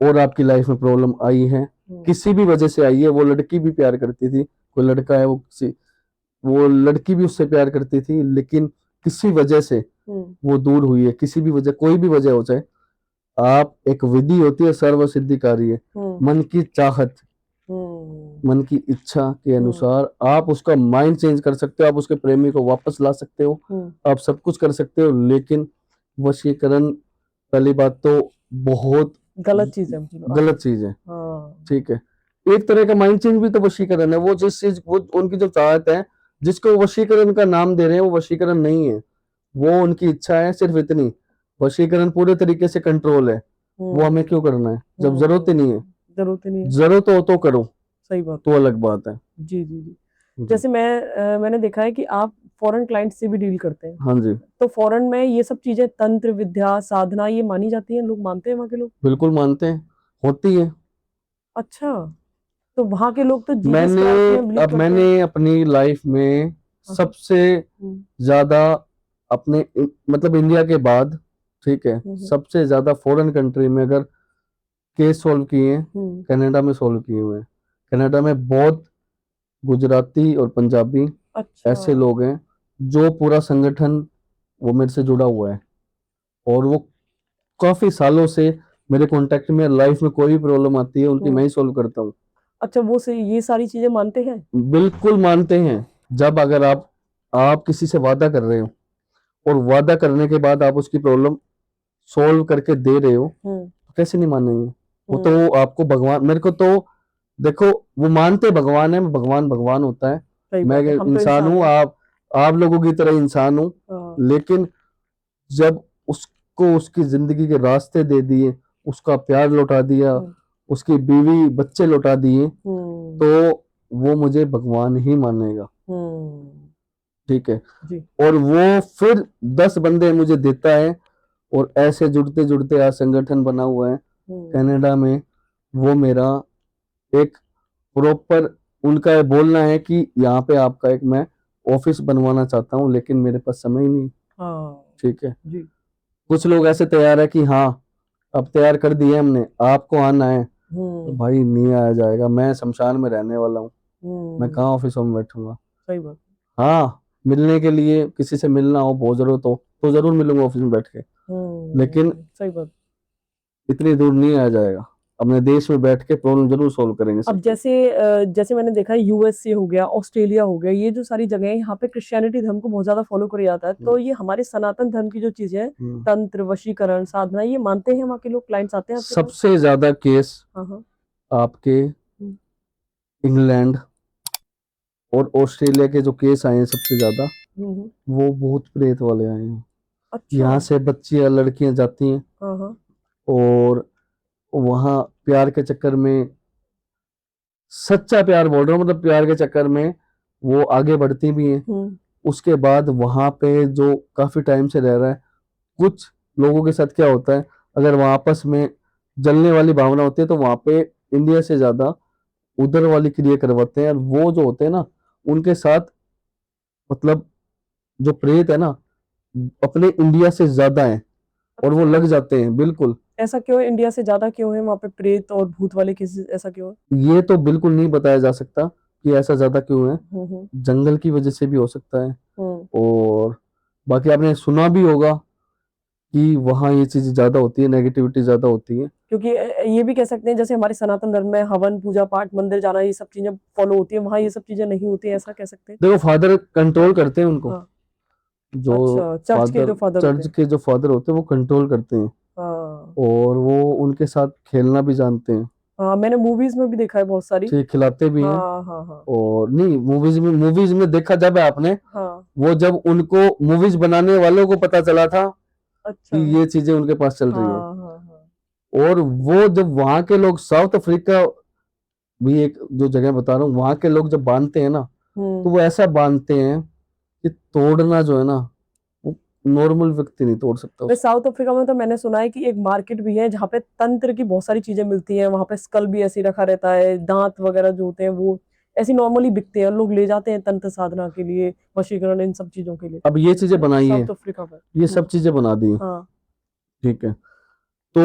और आपकी लाइफ में प्रॉब्लम आई है, किसी भी वजह से आई है, वो लड़की भी प्यार करती थी, कोई लड़का है वो लड़की भी उससे प्यार करती थी, लेकिन किसी वजह से वो दूर हुई है, किसी भी वजह, कोई भी वजह हो जाए, आप एक विधि होती है सर्व सिद्धिकारी है, मन की चाहत, मन की इच्छा के अनुसार आप उसका माइंड चेंज कर सकते हो, आप उसके प्रेमी को वापस ला सकते हो, आप सब कुछ कर सकते हो। लेकिन वशीकरण, पहली बात तो बहुत गलत चीज है मतलब। गलत चीज है। हाँ। ठीक है, एक तरह का माइंड चेंज भी तो वशीकरण है। वो जिस चीज, वो उनकी जो चाहत है, जिसको वो वशीकरण का नाम दे रहे हैं, वो वशीकरण नहीं है, वो उनकी इच्छा है सिर्फ इतनी। वशीकरण पूरे तरीके से कंट्रोल है। वो हमें क्यों करना है जब जरूरत ही नहीं है? जरूरत ही नहीं है। जरूरत हो तो करो, सही बात। तो अलग बात है। जी जी जी। जी। जैसे मैंने देखा है कि आप फॉरेन क्लाइंट से भी डील करते हैं, हाँ जी, तो फॉरेन में ये सब चीजें तंत्र विद्या साधना ये मानी जाती हैं, लोग मानते हैं वहाँ के लोग? बिल्कुल मानते हैं, होती है। अच्छा, तो वहाँ के लोग तो जीसस मैंने क्राइस्ट में बिलीव अब करते हैं। मैंने अपनी लाइफ में हाँ, सबसे हम्म, ज्यादा अपने मतलब इंडिया के बाद, ठीक है, हम्म, सबसे ज्यादा फॉरेन कंट्री में अगर केस सॉल्व किए हैं, हम्म, कनाडा में सॉल्व किए हुए हैं। कनाडा में बहुत गुजराती और पंजाबी अच्छा, ऐसे लोग हैं जो पूरा संगठन वो मेरे से जुड़ा हुआ है, और वो काफी सालों से मेरे कांटेक्ट में। लाइफ में कोई भी प्रॉब्लम आती है उनकी, मैं हम्म, ही सॉल्व करता हूँ। अच्छा वो से ये सारी चीजें मानते हैं? बिल्कुल मानते हैं। जब अगर आप किसी से वादा कर रहे हो, और वादा करने के बाद आप उसकी प्रॉब्लम सॉल्व करके दे रहे हो, हम्म, तो कैसे नहीं मानेंगे? वो हम्म, तो आपको भगवान, मेरे को तो देखो, वो मानते भगवान है, भगवान भगवान होता है। सही मैं बात है, हम तो इंसान इंसान हूँ, हैं। आप लोगों की तरह इंसान हूँ। हाँ, लेकिन जब उसको उसकी जिंदगी के रास्ते दे दिए, उसका प्यार लौटा दिया, हम्म, उसकी बीवी बच्चे लौटा दिए, हम्म, तो वो मुझे भगवान ही मानेगा। हम्म, ठीक है, जी, और वो फिर 10 बंदे मुझे देता है, और ऐसे जुड़ते जुड़ते आज संगठन बना हुआ है हम्म, कनाडा में। वो मेरा एक प्रॉपर, उनका ये बोलना है कि यहाँ पे आपका एक मैं ऑफिस बनवाना चाहता हूँ, लेकिन मेरे पास समय ही नहीं। हाँ, ठीक है, जी, कुछ लोग ऐसे तैयार है कि हाँ, अब तैयार कर दिए हमने, आपको आना है। तो हम्म, भाई नहीं आया जाएगा, मैं शमशान में रहने वाला हूँ, मैं हम्म, कहाँ ऑफिसों में बैठूंगा? सही बात। हाँ, मिलने के लिए किसी से मिलना हो, बहुत जरूरत हो, तो जरूर मिलूंगा ऑफिस में बैठ के, लेकिन सही बात। इतनी दूर नहीं आया जाएगा। अपने देश में बैठ के प्रॉब्लम जरूर सोल्व करेंगे अब सबकी। जैसे मैंने देखा है यूएसए हो गया, ऑस्ट्रेलिया हो गया, ये जो सारी जगह है यहाँ पे क्रिश्चियनिटी धर्म को बहुत ज्यादा फॉलो किया जाता है, हम्म, तो ये हमारे सनातन धर्म की जो चीजें हैं, हम्म। तंत्र वशीकरण साधना, ये मानते हैं वहाँ के लोग, क्लाइंट्स आते हैं आपके पास? सबसे ज्यादा केस हाँ हाँ। आपके हम्म, इंग्लैंड और ऑस्ट्रेलिया के जो केस आए हैं सबसे ज्यादा, हम्म, वो भूत प्रेत वाले आए हैं। अच्छा, यहाँ से बच्चियां लड़कियां जाती हैं, हाँ हाँ, और वहां प्यार के चक्कर में, सच्चा प्यार बोल रहा हूँ, मतलब प्यार के चक्कर में वो आगे बढ़ती भी हैं। हम्म, उसके बाद वहां पे जो काफी टाइम से रह रहा है, कुछ लोगों के साथ क्या होता है, अगर वहां आपस में जलने वाली भावना होती है, तो वहां पे इंडिया से ज्यादा उधर वाली क्रिया करवाते हैं। और वो जो होते हैं ना, उनके साथ मतलब जो प्रेत है ना, अपने इंडिया से ज्यादा है, और वो अच्छा, लग जाते हैं बिल्कुल। ऐसा क्यों है, इंडिया से ज्यादा क्यों है वहाँ पे प्रेत और भूत वाले केसेस, ऐसा क्यों है? ये तो बिल्कुल नहीं बताया जा सकता कि ऐसा ज्यादा क्यों है। हम्म, जंगल की वजह से भी हो सकता है, हम्म, और बाकी आपने सुना भी होगा कि वहाँ ये चीजें ज्यादा होती है, नेगेटिविटी ज्यादा होती है। क्योंकि ये भी कह सकते हैं जैसे हमारे सनातन धर्म में हवन पूजा पाठ मंदिर जाना ये सब चीजें फॉलो होती है, वहाँ ये सब चीजें नहीं होती हैं, ऐसा कह सकते हैं? देखो, फादर कंट्रोल करते हैं उनको, हाँ, जो अच्छा, चर्च के फादर, जो फादर होते चर्च हैं। के जो फादर होते हैं वो कंट्रोल करते हैं, हाँ और वो उनके साथ खेलना भी जानते हैं। हाँ, मैंने मूवीज में भी देखा है बहुत सारी। ठीक, खिलाते भी हैं। हाँ हाँ हाँ। और नहीं, मूवीज में देखा जब है आपने, हाँ, वो जब उनको मूवीज बनाने वालों को पता चला था अच्छा, कि ये चीजें उनके पास चल रही हैं, हाँ हाँ हाँ, और वो जब वहां के लोग, साउथ अफ्रीका भी एक जो जगह बता रहा हूँ, वहां के लोग जब बांधते हैं ना, तो हम्म। वो ऐसा बांधते हैं कि तोड़ना जो है ना, वो नॉर्मल व्यक्ति नहीं तोड़ सकता मैं उसको। साउथ अफ्रीका में तो मैंने सुना है कि एक मार्केट भी है जहाँ पे तंत्र की बहुत सारी चीजें मिलती हैं, वहां पे स्कल भी ऐसे ही रखा रहता है, दांत वगैरह जो होते हैं वो ऐसी नॉर्मली बिकते हैं, लोग ले जाते हैं तंत्र साधना के लिए, वशीकरण, इन सब चीजों के लिए। अब ये चीजें बनाई है, साउथ अफ्रीका में। ये सब चीजें बना दी हैं, हाँ, ठीक है, तो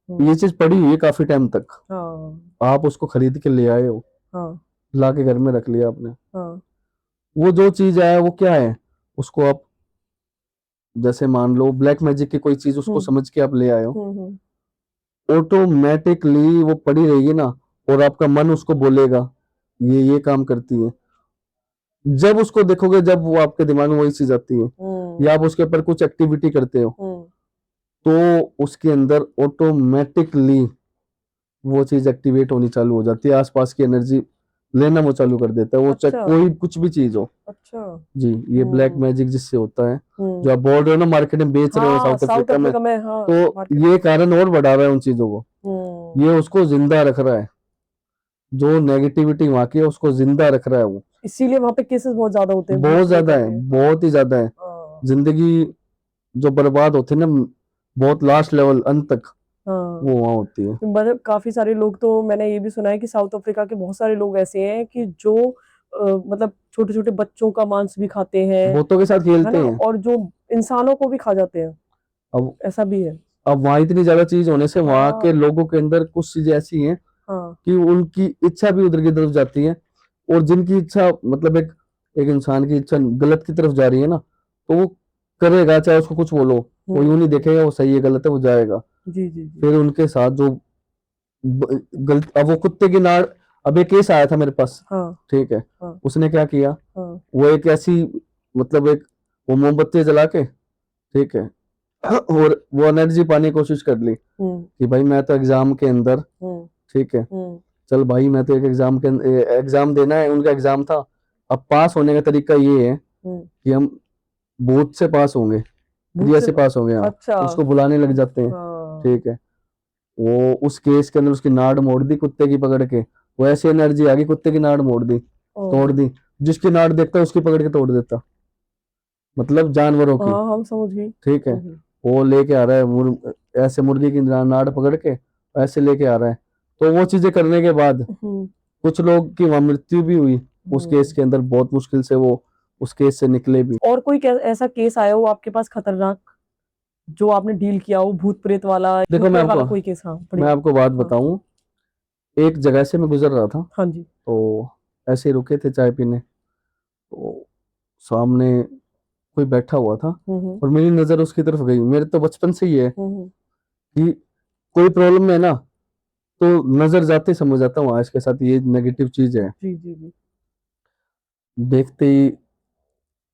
हम्म, ये चीज पड़ी हुई है काफी टाइम तक। हाँ आप उसको खरीद के ले आए हो, हाँ ला के घर में रख लिया आपने, हाँ, वो जो चीज है वो क्या है, उसको आप, जैसे मान लो ब्लैक मैजिक की कोई चीज, उसको हम्म, समझ के आप ले आए हो, हम्म, ऑटोमेटिकली वो पड़ी रहेगी ना, और आपका मन उसको बोलेगा ये काम करती है। जब उसको देखोगे, जब वो आपके दिमाग में वही चीज आती है, या हम्म, आप उसके ऊपर कुछ एक्टिविटी करते हो, हम्म, तो उसके अंदर ऑटोमेटिकली वो चीज एक्टिवेट होनी चालू हो जाती है, आसपास की एनर्जी लेना वो चालू कर देता है, वो चाहे अच्छा कोई कुछ भी चीज हो। अच्छा। जी, ये ब्लैक मैजिक जिससे होता है, जो आप बोल रहे हो ना मार्केट में बेच रहे हो हाँ साउथ साउथ अफ्रीका में, अफ्रीका में, हाँ तो मार्केट। ये कारण और बढ़ा रहा है उन चीजों को, हम्म। ये उसको जिंदा रख रहा है, जो नेगेटिविटी वहां की है उसको जिंदा रख रहा है वो। इसीलिए वहां पे केसेस बहुत ज्यादा होते हैं भूत बहुत ज्यादा प्रेतों है, के। बहुत ही ज्यादा है। हाँ जिंदगी जो बर्बाद होती है ना, बहुत लास्ट लेवल अंत तक, हाँ। वो वहां होती है। मतलब काफी सारे लोग, तो मैंने ये भी सुना है कि साउथ अफ्रीका के बहुत सारे लोग ऐसे हैं कि जो मतलब छोटे छोटे बच्चों का मांस भी खाते हैं, भूतों के साथ है खेलते ना, हैं। और जो इंसानों को भी खा जाते हैं, अब ऐसा भी है। अब वहां इतनी ज्यादा चीज होने से वहां के हाँ लोगों के अंदर कुछ चीजें ऐसी हैं हाँ। कि उनकी इच्छा भी उधर की तरफ जाती है, और जिनकी इच्छा मतलब एक एक इंसान की इच्छा गलत की तरफ जा रही है ना, तो वो करेगा, चाहे उसको कुछ बोलो, वो यूं नहीं हम्म। देखेगा वो सही है गलत है, वो जाएगा। जी जी जी। फिर उनके साथ जो गलत, अब वो कुत्ते की नाड़, अब एक केस आया था मेरे पास, हाँ ठीक है, हाँ उसने क्या किया, हाँ। वो एक ऐसी मतलब एक वो मोमबत्ती जला के, ठीक है, और वो एनर्जी पाने की कोशिश कर ली हम्म कि भाई मैं तो एग्जाम के अंदर, हम्म ठीक है, हम्म चल भाई मैं तो एक एग्जाम के एग्जाम देना है, उनका एग्जाम था। अब पास होने का तरीका ये है हम्म। कि हम बूथ से पास होंगे, भूत क्रिया से। से पास होंगे, हाँ, अच्छा। उसको बुलाने लग जाते हैं, हाँ। ठीक है। वो उस केस के अंदर उसकी नाड़ मोड़ दी कुत्ते की पकड़ के, वो ऐसी एनर्जी आ गई, कुत्ते की नाड़ मोड़ दी, तोड़ ओहो। दी, जिसकी नाड़ देखता उसकी पकड़ के तोड़ देता, मतलब जानवरों की, हाँ हम समझ गई। ठीक है। वो लेके आ रहा है ऐसे मुर्गी की नाड़ पकड़ के ऐसे लेके आ रहा है। तो वो चीजें करने के बाद हम्म कुछ लोग की वहां मृत्यु भी हुई उस केस हम्म। के अंदर, बहुत मुश्किल से वो उस केस से निकले भी। और कोई ऐसा केस आया हो आपके पास खतरनाक, जो आपने डील किया हो, भूत प्रेत वाला, देखो भूत प्रेत वाला कोई केस? हाँ मैं बढ़िया। आपको बात हाँ बताऊं, एक जगह से मैं गुजर रहा था, हाँ जी। तो ऐसे ही रुके थे चाय पीने, तो सामने कोई बैठा हुआ था, हम्म और मेरी नजर उसकी तरफ गई। मेरे तो बचपन से ही है हम्म। कि कोई प्रॉब्लम है ना, तो नजर जाते ही समझ जाता हूँ हाँ, इसके साथ ये नेगेटिव चीज है। जी जी जी। देखते ही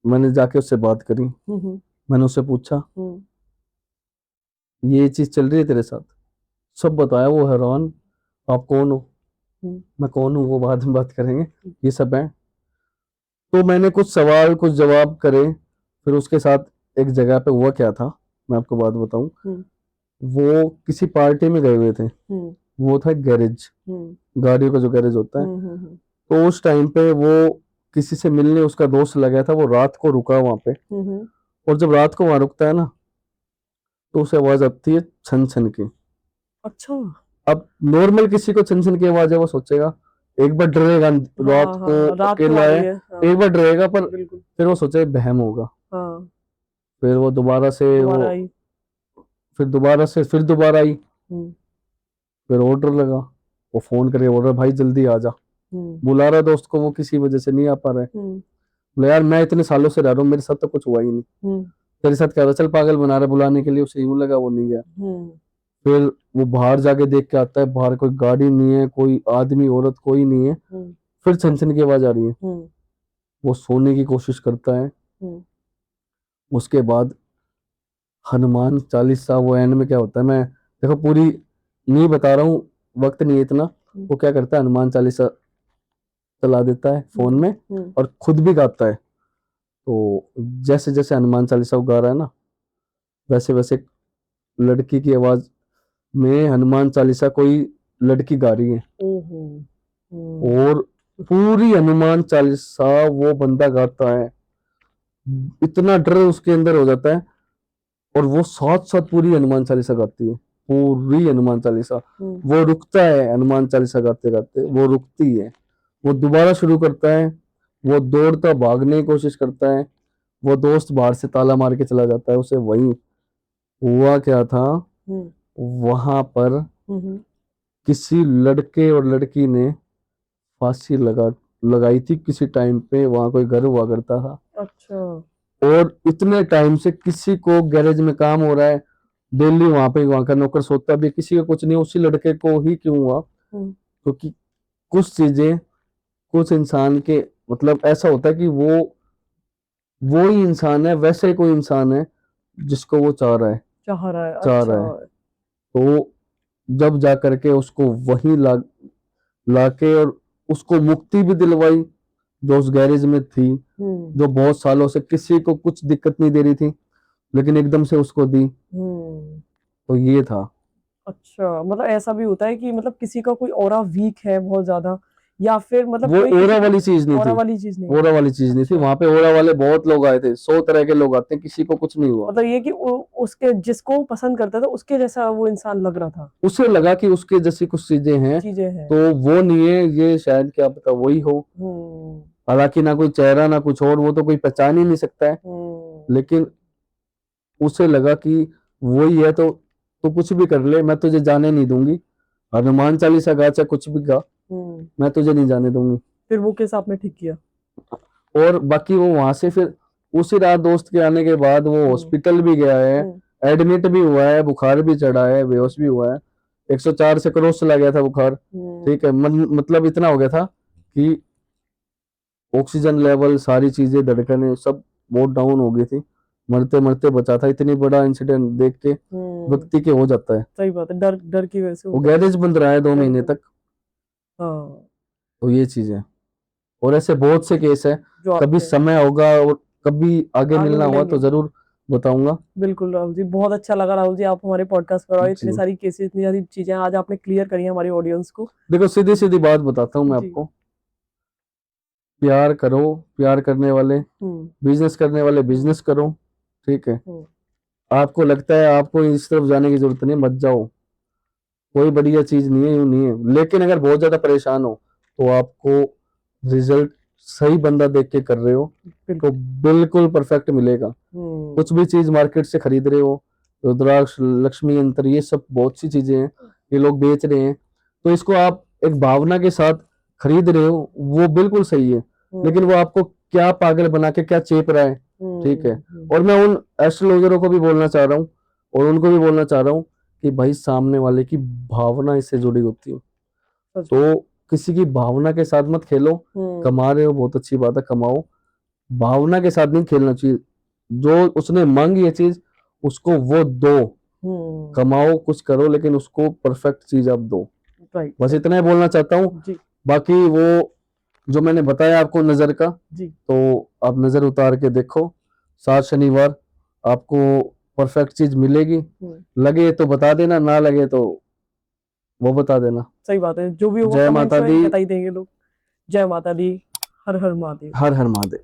मैंने जाके उससे बात करी, हम्म मैंने उससे पूछा हम्म ये चीज चल रही है तेरे साथ, सब बताया। वो हैरान, आप कौन हो? हम्म मैं कौन हूँ वो बाद में बात करेंगे, ये सब है। तो मैंने कुछ सवाल कुछ जवाब करे, फिर उसके साथ एक जगह पे हुआ क्या था, मैं आपको बात बताऊं। हम्म वो किसी पार्टी में गए हुए थे, हम्म वो था गैरेज, हम्म गाड़ियों का जो गैरेज होता है। हम्म तो उस टाइम पे वो किसी से मिलने उसका दोस्त लगा था, वो रात को रुका वहां पे, हम्म। और जब रात को वहां रुकता है ना, तो उसे आवाज आती है छन छन की। अच्छा। अब नॉर्मल किसी को छन छन की आवाज है, वो सोचेगा, एक बार डरेगा, रात हाँ को हाँ रात को अकेला आ है, रही है, हाँ एक बार डरेगा, पर बिल्कुल। फिर वो सोचे बहम होगा। हाँ। फिर वो दोबारा से वो दोबारा आई। फिर दोबारा आई, हम्म फिर ऑर्डर लगा, वो फोन करके बोल रहा भाई जल्दी आ जा, हम्म बुला रहा दोस्त को, वो किसी वजह से नहीं आ पा रहा है। हम्म बोले यार मैं इतने सालों से रह रहा हूँ, मेरे साथ तो कुछ हुआ ही नहीं, हम्म तेरे साथ क्या हुआ? चल पागल बना रहा है बुलाने के लिए, उसे यूं लगा, वो नहीं गया। हम्म फिर वो बाहर जाके देख के आता है, बाहर कोई गाड़ी नहीं है, कोई आदमी औरत कोई नहीं है। हम्म फिर छन छन की आवाज आ रही है, हम्म वो सोने की कोशिश करता है। हम्म उसके बाद हनुमान चालीसा, वो एंड में क्या होता है, मैं देखो पूरी नहीं बता रहा हूँ, वक्त नहीं है इतना। वो क्या करता है, हनुमान चालीसा चला देता है फोन में, हम्म। और खुद भी गाता है। तो जैसे जैसे हनुमान चालीसा वो गा रहा है ना, वैसे वैसे लड़की की आवाज में हनुमान चालीसा कोई लड़की गा रही है, ओहो। हम्म और पूरी हनुमान चालीसा वो बंदा गाता है। इतना डर उसके अंदर हो जाता है, और वो साथ साथ पूरी हनुमान चालीसा गाती है, पूरी हनुमान चालीसा। हम्म वो रुकता है हनुमान चालीसा गाते गाते, वो रुकती है, वो दोबारा शुरू करता है, वो दौड़ता भागने की कोशिश करता है। वो दोस्त बाहर से ताला मार के चला जाता है उसे। वहीं हुआ क्या था, हम्म वहां पर हम्म। किसी लड़के और लड़की ने फांसी लगाई थी किसी टाइम पे, वहां कोई घर हुआ करता था, अच्छा। और इतने टाइम से किसी को गैरेज में काम हो रहा है, डेली वहां का नौकर सोता भी है, किसी का कुछ नहीं, उसी लड़के को ही क्यों हुआ? हम्म क्योंकि कुछ चीजें कुछ इंसान के, मतलब ऐसा होता है कि वो ही इंसान है, वैसे कोई इंसान है जिसको वो चाह रहा है। चाह रहा है, चाह रहा है। अच्छा। तो जब जा करके उसको वहीं लाके और उसको मुक्ति भी दिलवाई जो उस गैरेज में थी, हम्म। जो बहुत सालों से किसी को कुछ दिक्कत नहीं दे रही थी, लेकिन एकदम से उसको दी। हम्म। तो ये था। अच्छा, मतलब ऐसा भी होता है कि मतलब किसी का कोई ऑरा वीक है बहुत ज्यादा, या फिर मतलब वो कोई ओरा किसी को वाली चीज नहीं ऑरा थी। वाली चीज नहीं ओरा है। वाली चीज नहीं थी, अच्छा, वहां पे ओरा वाले बहुत लोग आए थे, 100 तरह के लोग आते हैं, किसी को कुछ नहीं हुआ। मतलब ये कि उसके जिसको वो पसंद करता था उसके जैसा वो इंसान लग रहा था। उसे लगा कि उसके जैसी कुछ चीजें हैं, चीजें हैं। तो वो नहीं है, ये शायद क्या पता वही हो। हम्म। हालांकि ना कोई चेहरा ना कुछ और, वो तो कोई पहचान ही नहीं सकता है। हम्म। लेकिन उसे लगा कि वही है, तो कुछ भी कर ले, मैं तुझे जाने नहीं दूंगी। हनुमान चालीसा गा चाहे कुछ भी गा, हम्म। मैं तुझे नहीं जाने दूंगी। फिर वो केस आपने ठीक किया। और बाकी वो वहां से फिर उसी रात दोस्त के आने के बाद वो हम्म। हॉस्पिटल भी गया है, हम्म। एडमिट भी हुआ है, बुखार भी चढ़ा है, बेहोश भी हुआ है। 104 से क्रॉस चला गया था बुखार। हम्म। ठीक है, मतलब इतना हो गया था कि ऑक्सीजन लेवल, सारी चीजें, धड़कनें सब बहुत डाउन हो गई थी। मरते मरते बचा था। इतनी बड़ा इंसिडेंट देख के हम्म। व्यक्ति के हो जाता है। सही बात है, डर डर की वजह से वो होता है। गैरेज बंद रहा है 2 महीने बिल्कुल। तक। हाँ। तो ये चीज है। और ऐसे बहुत से केस है। जो कभी आपके समय होगा और कभी आगे आगे मिलना हुआ तो मिलेंगे। जरूर बताऊंगा। बिल्कुल राहुल जी, बहुत अच्छा लगा राहुल जी, आप हमारे पॉडकास्ट पर आए, इतनी जी, सारी केसेस, इतनी सारी चीजें आज आपने क्लियर करी हैं हमारी ऑडियंस को। देखो सीधी सीधी बात बताता हूँ मैं जी। आपको। प्यार करो, प्यार करने वाले, हम्म। बिजनेस करने वाले हम्म। बिजनेस करो। ठीक है। हम्म। आपको लगता है आपको इस तरफ जाने की जरूरत नहीं, मत जाओ। कोई बढ़िया चीज नहीं है, यूं नहीं है। लेकिन अगर बहुत ज्यादा परेशान हो तो आपको रिजल्ट सही बंदा देख के कर रहे हो तो बिल्कुल। बिल्कुल परफेक्ट मिलेगा। कुछ हम्म। भी चीज मार्केट से खरीद रहे हो, रुद्राक्ष, लक्ष्मी यंत्र, ये सब बहुत सी चीजें हैं, ये लोग बेच रहे हैं। तो इसको आप एक भावना के साथ खरीद रहे हो, वो बिल्कुल सही है। लेकिन हम्म। वो आपको क्या पागल बना के क्या चेप रहा है। ठीक है। हम्म। और मैं उन एस्ट्रोलॉजरों को भी बोलना चाह रहा हूँ, और उनको भी बोलना चाह रहा हूँ कि भाई सामने वाले की भावना इससे जुड़ी होती है। सच में। तो किसी की भावना के साथ मत खेलो। हम्म। कमा रहे हो बहुत अच्छी बात है, कमाओ। भावना के साथ नहीं खेलना चाहिए। जो उसने मांगी है चीज, उसको वो दो। हम्म। कमाओ, कुछ करो, लेकिन उसको परफेक्ट चीज आप दो। राइट बस राइट। इतना ही बोलना चाहता हूँ। जी। बाकी वो जो मैंने बताया आपको नजर का, जी। तो आप नजर उतार के देखो। 7 शनिवार आपको परफेक्ट चीज मिलेगी। हम्म। लगे तो बता देना, ना लगे तो वो बता देना। सही बात है, जो भी होगा जय कमेंट्स माता में दी। बता ही देंगे लोग। जय माता दी। हर हर महादेव। हर हर महादेव।